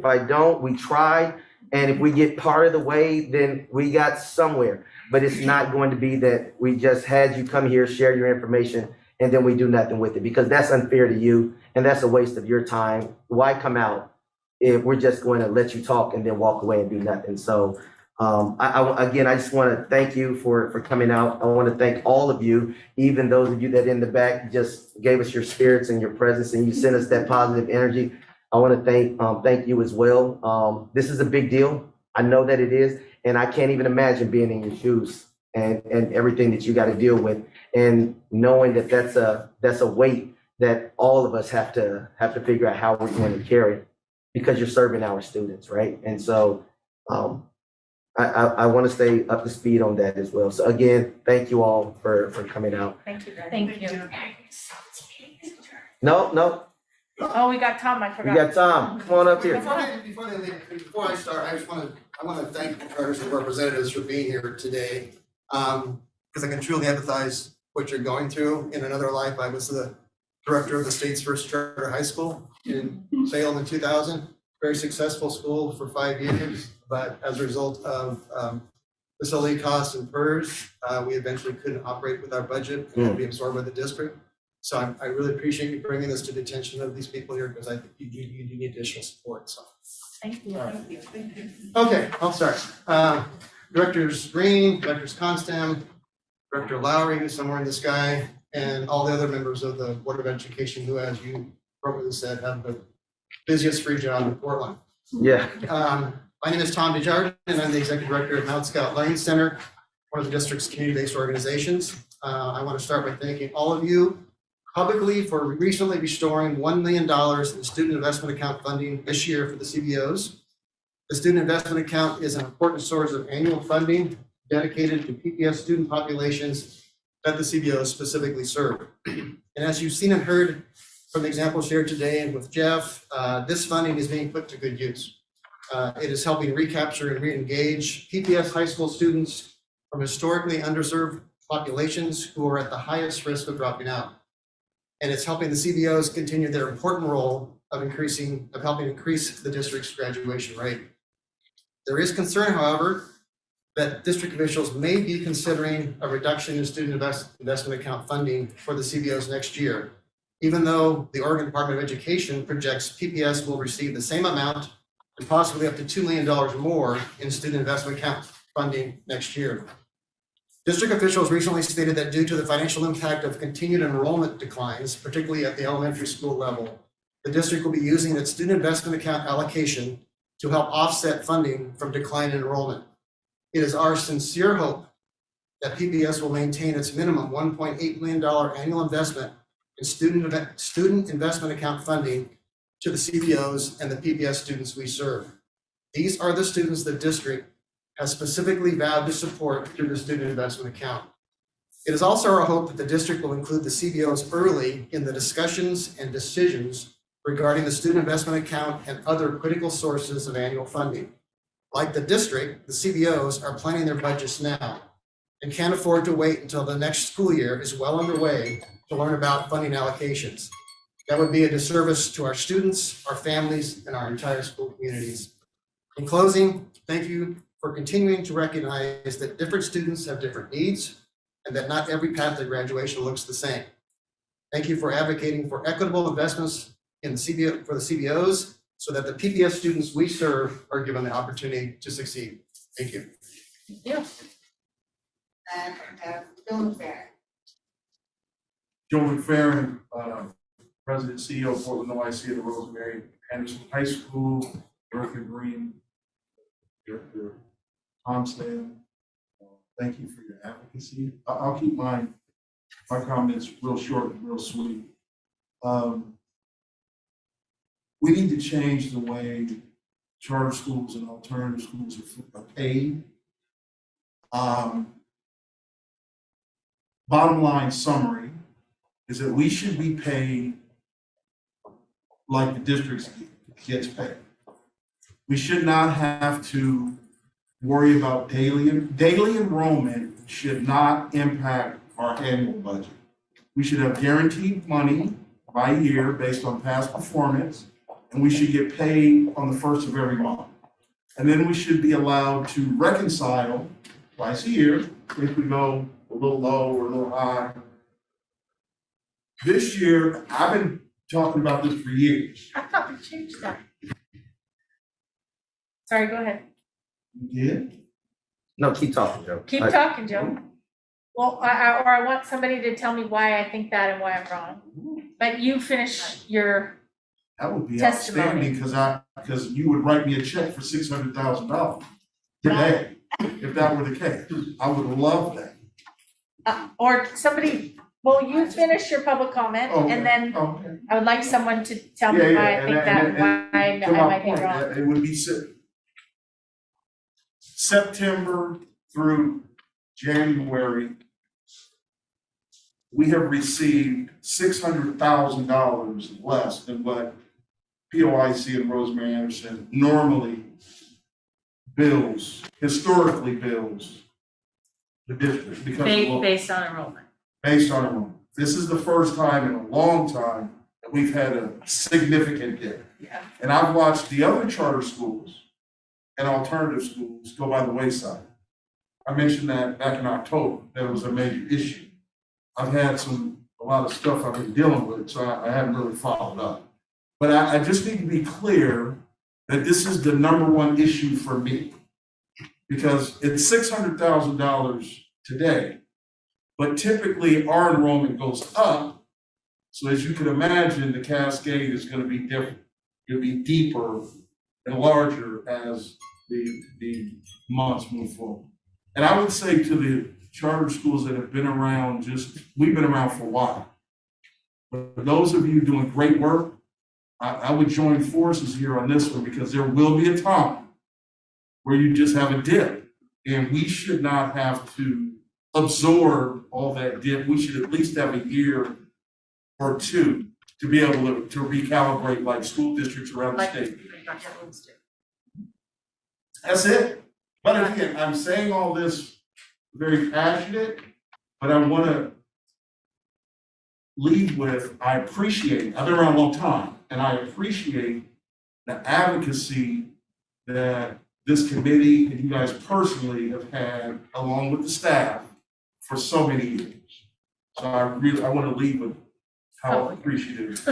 I don't, we try. And if we get part of the way, then we got somewhere. But it's not going to be that we just had you come here, share your information, and then we do nothing with it, because that's unfair to you and that's a waste of your time. Why come out if we're just going to let you talk and then walk away and do nothing? So I just want to thank you for coming out. I want to thank all of you, even those of you that in the back just gave us your spirits and your presence and you sent us that positive energy. I want to thank you as well. This is a big deal. I know that it is, and I can't even imagine being in your shoes and everything that you got to deal with, and knowing that that's a weight that all of us have to figure out how we're going to carry, because you're serving our students, right? And so I want to stay up to speed on that as well. So again, thank you all for coming out. Thank you. Thank you. No, Oh, we got Tom, I we forgot. got Tom. Come on up here. Before I start, I want to thank the Charters and representatives for being here today. Because I can truly empathize what you're going through. In another life, I was the director of the state's first charter high school in Salem in 2000. Very successful school for 5 years, but as a result of facility costs and PERS, we eventually couldn't operate with our budget and had to be absorbed by the district. So I really appreciate you bringing this to the attention of these people here, because I think you do need additional support, so. Thank you. Thank you. Okay, I'll start. Directors Green, Directors Constam, Director Lowry, who's somewhere in the sky, and all the other members of the Board of Education who, as you appropriately said, have the busiest free job in Portland. Yeah. My name is Tom DeJardin, and I'm the Executive Director of Mount Scout Lane Center, one of the district's community-based organizations. I want to start by thanking all of you publicly for recently restoring $1 million in student investment account funding this year for the CBOs. The student investment account is an important source of annual funding dedicated to PPS student populations that the CBOs specifically serve. And as you've seen and heard from the examples shared today and with Jeff, this funding is being put to good use. It is helping recapture and re-engage PPS high school students from historically underserved populations who are at the highest risk of dropping out. And it's helping the CBOs continue their important role of helping increase the district's graduation rate. There is concern, however, that district officials may be considering a reduction in student investment account funding for the CBOs next year, even though the Oregon Department of Education projects PPS will receive the same amount and possibly up to $2 million more in student investment account funding next year. District officials recently stated that due to the financial impact of continued enrollment declines, particularly at the elementary school level, the district will be using its student investment account allocation to help offset funding from decline in enrollment. It is our sincere hope that PPS will maintain its minimum $1.8 million annual investment in student investment account funding to the CBOs and the PPS students we serve. These are the students the district has specifically vowed to support through the student investment account. It is also our hope that the district will include the CBOs early in the discussions and decisions regarding the student investment account and other critical sources of annual funding. Like the district, the CBOs are planning their budgets now and can't afford to wait until the next school year is well underway to learn about funding allocations. That would be a disservice to our students, our families, and our entire school communities. In closing, thank you for continuing to recognize that different students have different needs and that not every path to graduation looks the same. Thank you for advocating for equitable investments in the for the CBOs so that the PPS students we serve are given the opportunity to succeed. Thank you. Yeah. Bill McFerrin. Joe McFerrin, President, CEO of Portland OIC at the Rosemary Anderson High School, Director Green, Director Thompson. Thank you for your advocacy. I'll keep my comments real short and real sweet. We need to change the way charter schools and alternative schools are paid. Bottom line summary is that we should be paid like the districts gets paid. We should not have to worry about daily enrollment should not impact our annual budget. We should have guaranteed money by year based on past performance, and we should get paid on the first of every month. And then we should be allowed to reconcile twice a year if we go a little low or a little high. This year, I've been talking about this for years. I thought we changed that. Sorry, go ahead. You did? No, keep talking, Joe. Keep talking, Joe. Well, I want somebody to tell me why I think that and why I'm wrong. But you finish your That would be testimony. outstanding because you would write me a check for $600,000 today, if that were the case. I would love that. Or somebody, well, you finish your public comment and then Okay. I would like someone to tell me why I think that and why I To my might be point, wrong. it would be September through January, we have received $600,000 less than what POIC and Rosemary Anderson normally historically bills the district because of Based on enrollment. based on enrollment. This is the first time in a long time that we've had a significant dip. Yeah. And I've watched the other charter schools and alternative schools go by the wayside. I mentioned that back in October, that was a major issue. I've had a lot of stuff I've been dealing with, so I haven't really followed up. But I just need to be clear that this is the number one issue for me. Because it's $600,000 today, but typically our enrollment goes up. So as you can imagine, the cascade is going to be different. It'll be deeper and larger as the months move forward. And I would say to the charter schools that have been around, we've been around for a while. But for those of you doing great work, I would join forces here on this one because there will be a time where you just have a dip. And we should not have to absorb all that dip. We should at least have a year or two to be able to recalibrate like school districts around the state. That's it. But again, I'm saying all this very passionate, but I want to leave with, I've been around a long time, and I appreciate the advocacy that this committee and you guys personally have had, along with the staff, for so many years. So I want to leave with how appreciative,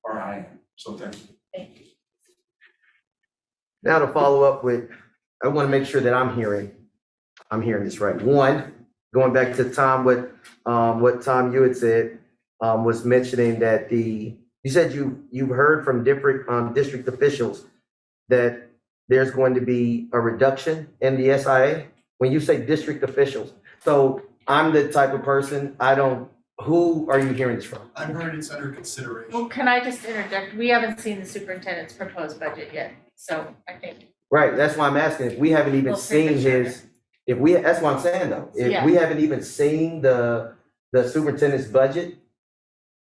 or I am. So thank you. Thank you. Now to follow up with, I want to make sure that I'm hearing this right. One, going back to Tom, what Tom, you had said, was mentioning that you said you've heard from different district officials that there's going to be a reduction in the SIA. When you say district officials, so I'm the type of person, who are you hearing this from? I've heard it's under consideration. Well, can I just interject? We haven't seen the superintendent's proposed budget yet, so I think. Right, that's why I'm asking, if we haven't even seen his, that's what I'm saying though. If we haven't even seen the superintendent's budget,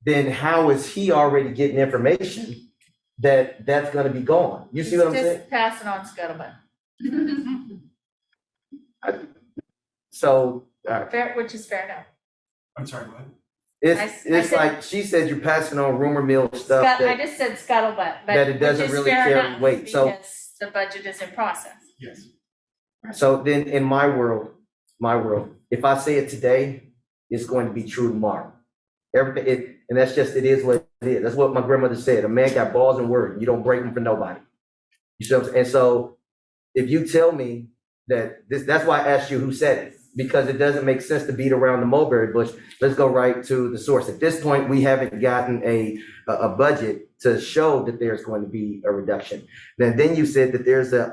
then how is he already getting information that's gonna be gone? You see what I'm saying? Just passing on scuttlebutt. So, Fair, which is fair enough. I'm sorry, what? it's like, she said you're passing on rumor mill stuff I that, just said scuttlebutt, but that it doesn't which is really fair carry enough, weight. So, because the budget is in process. Yes. so then in my world, if I say it today, it's going to be true tomorrow. Everything, and that's just, it is what it is. That's what my grandmother said. A man got balls and word. You don't break them for nobody. You see what I'm saying? And so if you tell me that that's why I asked you who said it. because it doesn't make sense to beat around the mulberry bush. Let's go right to the source. At this point, we haven't gotten a budget to show that there's going to be a reduction. Then you said that there's that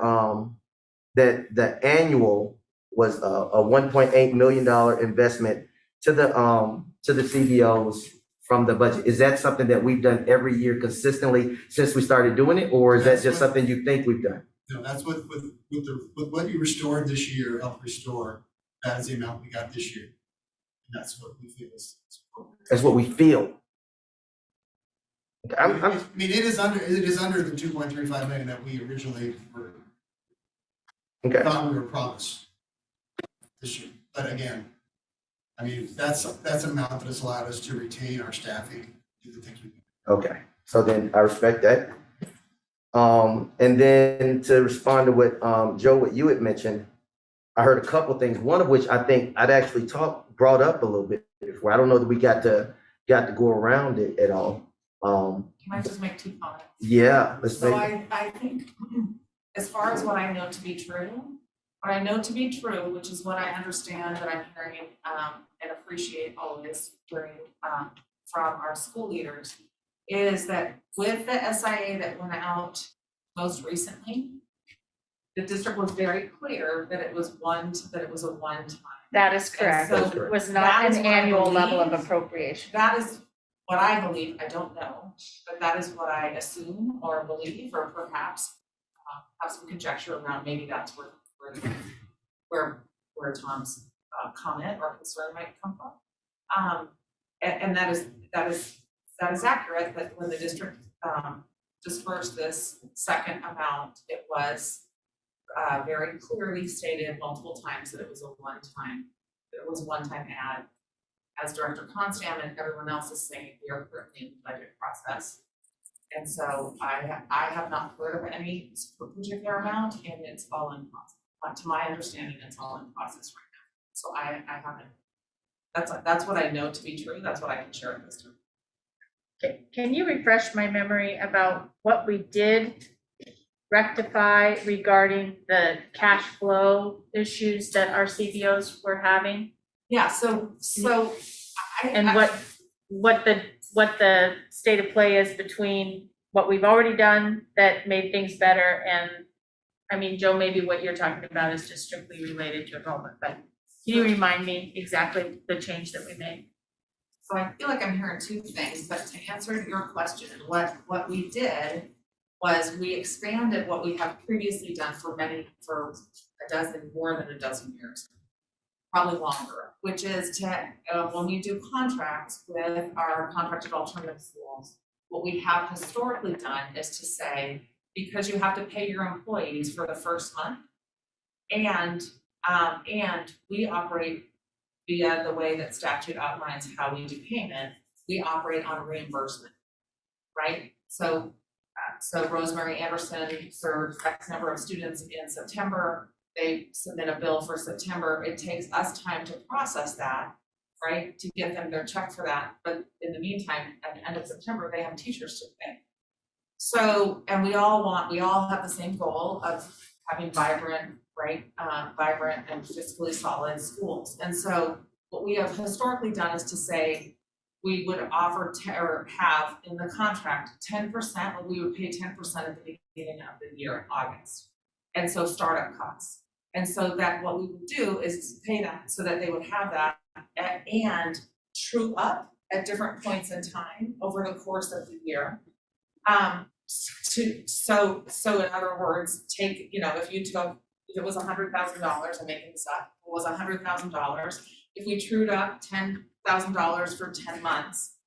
the annual was a $1.8 million investment to the CBOs from the budget. Is that something that we've done every year consistently since we started doing it, or is that just something you think we've done? No, that's with what you restored this year, helped restore, that is the amount we got this year. And that's what we feel is appropriate. That's what we feel. I mean, it is under the 2.35 million that we originally thought we were promised this year. But again, I mean, that's an amount that has allowed us to retain our staffing, do the things we do. Okay, so then I respect that. And then to respond to what Joe, what you had mentioned, I heard a couple things. One of which I think I'd actually brought up a little bit before. I don't know that we got to go around it at all. Can I just make 2 comments? Yeah, So I think, as far as what I know to be true, which is what I understand that I'm hearing and appreciate always hearing from our school leaders, is that with the SIA that went out most recently, the district was very clear that it was a one-time. That is correct. So It was not an annual level of appropriation. That is what I believe. I don't know, but that is what I assume or believe, or perhaps have some conjecture around. Maybe that's where Tom's comment or concern might come from. And that is accurate, that when the district dispersed this second amount, it was very clearly stated multiple times that it was a one-time ad. As Director Constam and everyone else is saying, we are currently in the budget process. And so I have not heard of any particular amount, and it's all in process. But to my understanding, it's all in process right now. So I haven't, that's what I know to be true. That's what I can share at this time. Can you refresh my memory about what we did rectify regarding the cash flow issues that our CBOs were having? Yeah, so what the state of play is between what we've already done that made things better, and I mean, Joe, maybe what you're talking about is just strictly related to enrollment, but can you remind me exactly the change that we made? So I feel like I'm hearing 2 things, but to answer your question, what we did was we expanded what we have previously done for more than a dozen years, probably longer, which is to, when we do contracts with our contracted alternative schools, what we have historically done is to say, because you have to pay your employees for the first month, and we operate via the way that statute outlines how we do payment, we operate on reimbursement, right? So Rosemary Anderson serves X number of students in September, they submit a bill for September, it takes us time to process that, right? To get them their check for that, but in the meantime, at the end of September, they have teachers to pay. So, and we all have the same goal of having vibrant, right, vibrant and fiscally solid schools. And so what we have historically done is to say, we would offer or have in the contract 10%, we would pay 10% at the beginning of the year in August. And so startup costs. And so that what we would do is pay that so that they would have that and true up at different points in time over the course of the year. So in other words, take, if it was $100,000, I'm making this up, it was $100,000. If we trued up $10,000 for 10 months,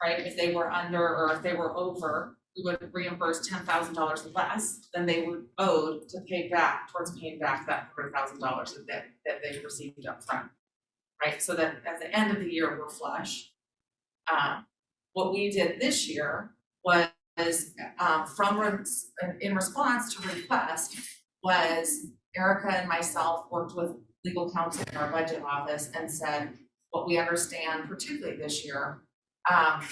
right? If they were under or if they were over, we would reimburse $10,000 less than they were owed to pay back towards paying back that $100,000 that they received up front, right? So that at the end of the year, we're flush. What we did this year was in response to request was Erica and myself worked with legal counsel in our budget office and said, what we understand, particularly this year,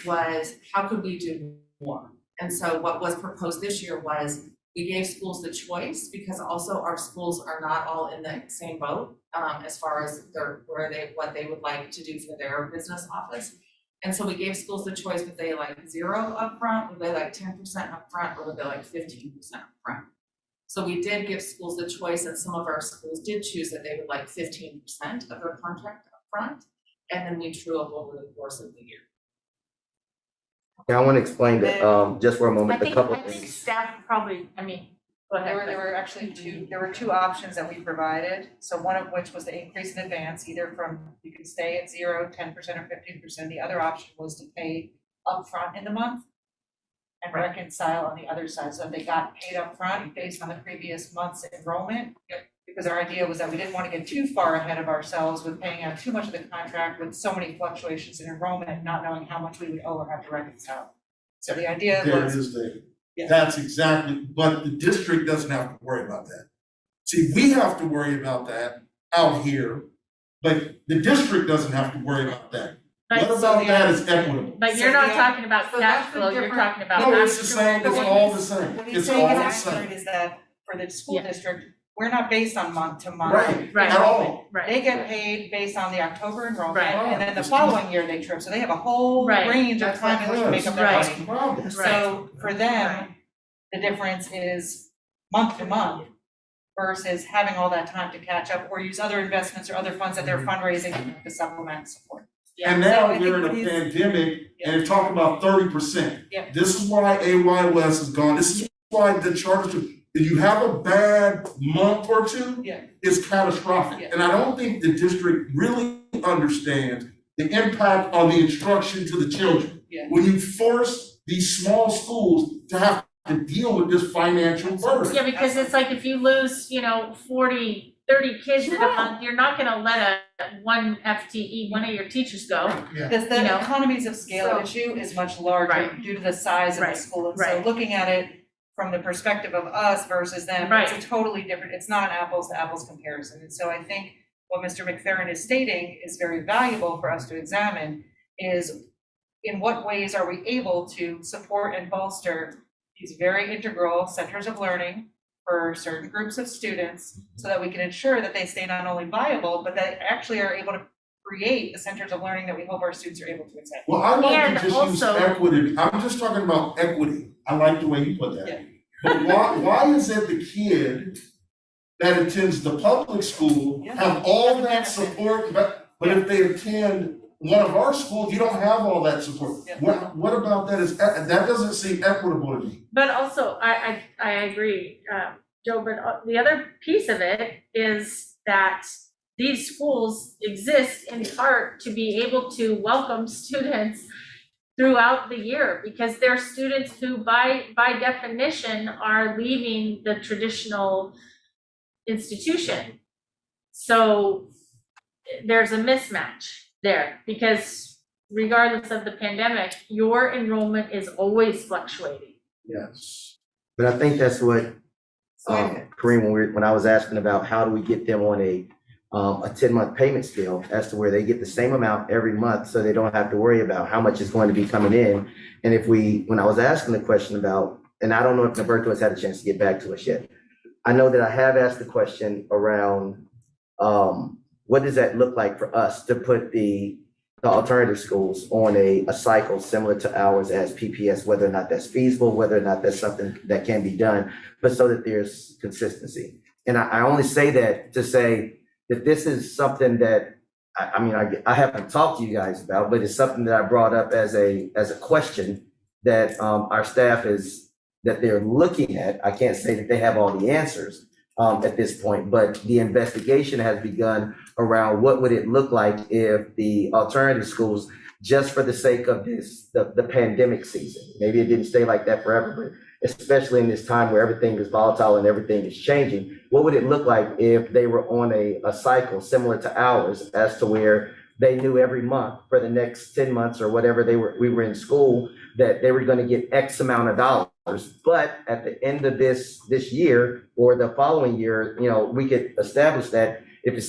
was how could we do more? And so what was proposed this year was We gave schools the choice because also our schools are not all in the same boat, as far as what they would like to do for their business office. And so we gave schools the choice, would they like 0 upfront, would they like 10% upfront, or would they like 15% upfront? So we did give schools the choice, and some of our schools did choose that they would like 15% of their contract upfront, and then we true up over the course of the year. Yeah, I want to explain that, just for a moment, a couple I think things. staff probably, go ahead. There were actually two options that we provided. So one of which was the increase in advance, either from, you could stay at 0, 10% or 15%. The other option was to pay upfront in the month and reconcile on the other side. So they got paid upfront based on the previous month's enrollment. Because our idea was that we didn't want to get too far ahead of ourselves with paying out too much of the contract with so many fluctuations in enrollment, not knowing how much we would owe or have to reconcile. So the idea There it was. is, David. That's exactly, but the district doesn't have to worry about that. See, we have to worry about that out here, but the district doesn't have to worry about that. But What about that is equitable? But you're not talking about cash flow, you're talking about. No, it's the same, actual- it's all the same, What he's it's saying all is the accurate same. is that for the school district, we're not based on month to month. Right, at all. Right. They get paid based on the October enrollment, Right. and then the following year they trip, so they have a whole Right. range of time in which to make up their Right. money. Problem. So for them, the difference is month to month versus having all that time to catch up or use other investments or other funds that they're fundraising to supplement support. And So now I think we're in what a he's- pandemic and they're talking about 30%. Yeah. This is why AY West is gone. This is why the charter, if you have a bad month or two, Yeah. it's catastrophic. Yeah. And I don't think the district really understands the impact on the instruction to the children. Yeah. When you force these small schools to have to deal with this financial burden. Yeah, because it's like if you lose, 30 kids in a month, you're not gonna let one FTE, one of your teachers go. The economies of scale So- issue is much larger Right. due to the size of the Right. school. And so Right. looking at it from the perspective of us versus them, it's Right. a totally different, it's not an apples to apples comparison. And so I think what Mr. McFerrin is stating is very valuable for us to examine is in what ways are we able to support and bolster these very integral centers of learning for certain groups of students so that we can ensure that they stay not only viable, but that actually are able to create the centers of learning that we hope our students are able to attend. Well, I like And to just use also- equity. I'm just talking about equity. I like the way you put that. Yeah. But why is it the kid that attends the public school have all that support, but if they attend one of our schools, you don't have all that support? Yeah. What about that that doesn't seem equitable to me. But also, I agree, Joe, but the other piece of it is that these schools exist in part to be able to welcome students throughout the year, because they're students who by definition are leaving the traditional institution. So there's a mismatch there, because regardless of the pandemic, your enrollment is always fluctuating. Yes. But I think that's what, Kareem, when I was asking about how do we get them on a 10-month payment scale as to where they get the same amount every month so they don't have to worry about how much is going to be coming in. And when I was asking the question about, and I don't know if Roberto has had a chance to get back to us yet. I know that I have asked the question around, what does that look like for us to put the alternative schools on a cycle similar to ours as PPS, whether or not that's feasible, whether or not that's something that can be done, but so that there's consistency. And I only say that to say that this is something that, I haven't talked to you guys about, but it's something that I brought up as a question that our staff that they're looking at. I can't say that they have all the answers at this point, but the investigation has begun around what would it look like if the alternative schools, just for the sake of the pandemic season, maybe it didn't stay like that forever, but especially in this time where everything is volatile and everything is changing, what would it look like if they were on a cycle similar to ours, as to where they knew every month for the next 10 months or whatever we were in school that they were going to get X amount of dollars. But at the end of this year or the following year, we could establish that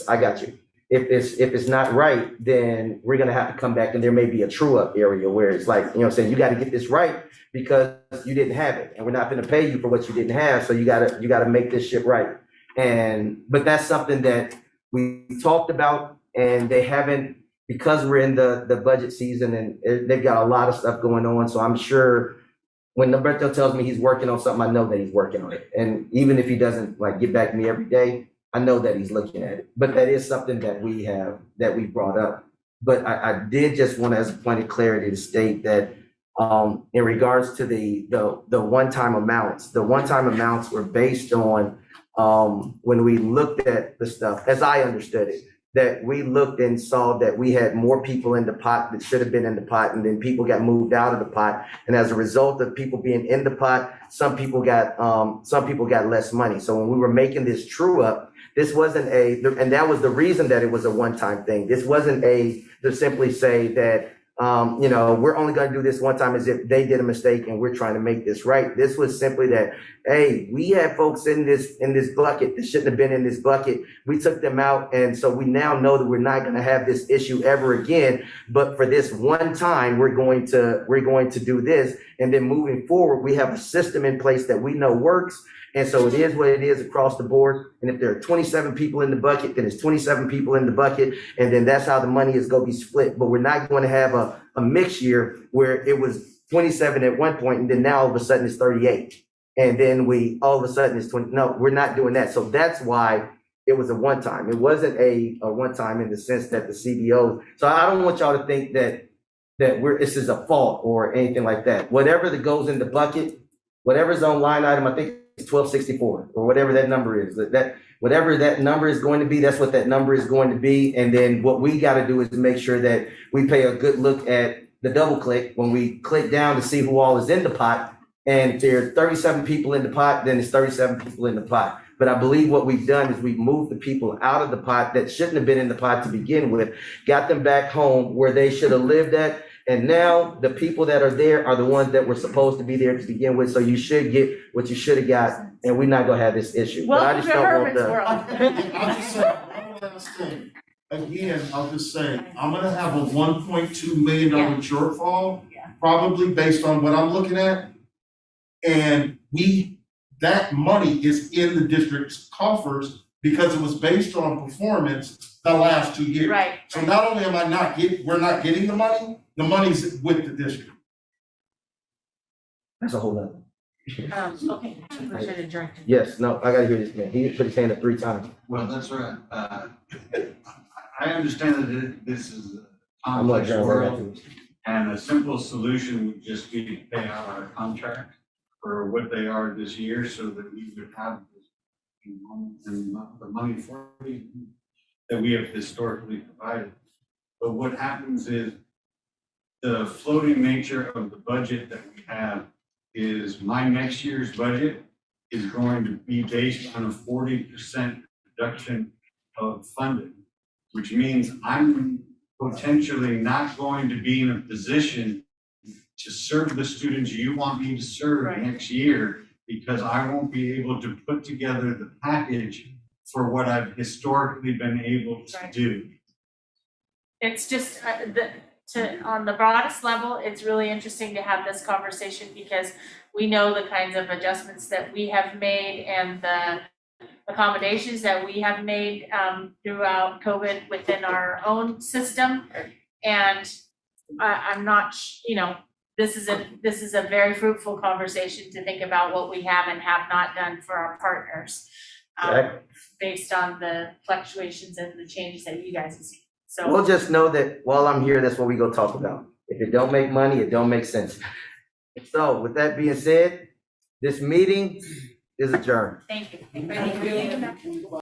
I got you. if it's not right, then we're gonna have to come back and there may be a true up area where it's like, you know what I'm saying, you gotta get this right because you didn't have it, and we're not gonna pay you for what you didn't have, so you gotta make this shit right. But that's something that we talked about, and they haven't, because we're in the budget season and they've got a lot of stuff going on, so I'm sure when Norberto tells me he's working on something, I know that he's working on it. And even if he doesn't like get back to me every day, I know that he's looking at it. But that is something that we brought up. But I did just want to, as a point of clarity, to state that in regards to the one-time amounts were based on when we looked at the stuff, as I understood it, that we looked and saw that we had more people in the pot that should have been in the pot, and then people got moved out of the pot. And as a result of people being in the pot, some people got less money. So when we were making this true up, this wasn't and that was the reason that it was a one-time thing. This wasn't to simply say that, we're only going to do this one time as if they did a mistake and we're trying to make this right. This was simply that, hey, we had folks in this bucket that shouldn't have been in this bucket. We took them out. And so we now know that we're not going to have this issue ever again. But for this one time, we're going to do this. And then moving forward, we have a system in place that we know works. And so it is what it is across the board. And if there are 27 people in the bucket, then it's 27 people in the bucket. And then that's how the money is going to be split. But we're not going to have a mixed year where it was 27 at one point and then now all of a sudden it's 38. And then all of a sudden it's 20. No, we're not doing that. So that's why it was a one time. It wasn't a one time in the sense that the CBO. So I don't want y'all to think that this is a fault or anything like that. Whatever that goes in the bucket, whatever's on line item, I think 1264 or whatever that number is, that whatever that number is going to be, that's what that number is going to be. And then what we got to do is make sure that we pay a good look at the double click when we click down to see who all is in the pot. And if there are 37 people in the pot, then it's 37 people in the pot. But I believe what we've done is we've moved the people out of the pot that shouldn't have been in the pot to begin with, got them back home where they should have lived at. And now the people that are there are the ones that were supposed to be there to begin with. So you should get what you should have got, and we're not gonna have this issue. But I Welcome just to don't want Herman's world. I'll just say, one last thing. Again, I'll just say, I'm gonna have a $1.2 million shortfall, probably based on what I'm looking at. And that money is in the district's coffers because it was based on performance the last 2 years. Right. So not only am we're not getting the money's with the district. That's a whole nother. Okay, appreciate Director. Yes, no, I gotta hear this man. He put his hand up 3 times. Well, that's right. I understand that this is a I'm like, complex world, and a simple solution would just be to pay out our contract for what they are this year, so that we would have the money for it that we have historically provided. But what happens is the floating nature of the budget that we have is my next year's budget is going to be based on a 40% reduction of funding, which means I'm potentially not going to be in a position to serve the students you want me to serve next year, because I won't be able to put together the package for what I've historically been able to do. It's just, on the broadest level, it's really interesting to have this conversation because we know the kinds of adjustments that we have made and the accommodations that we have made throughout COVID within our own system. And I'm not, this is a very fruitful conversation to think about what we have and have not done for our partners, based on the fluctuations and the changes that you guys have seen. So We'll just know that while I'm here, that's what we go talk about. If it don't make money, it don't make sense. So with that being said, this meeting is adjourned. thank you.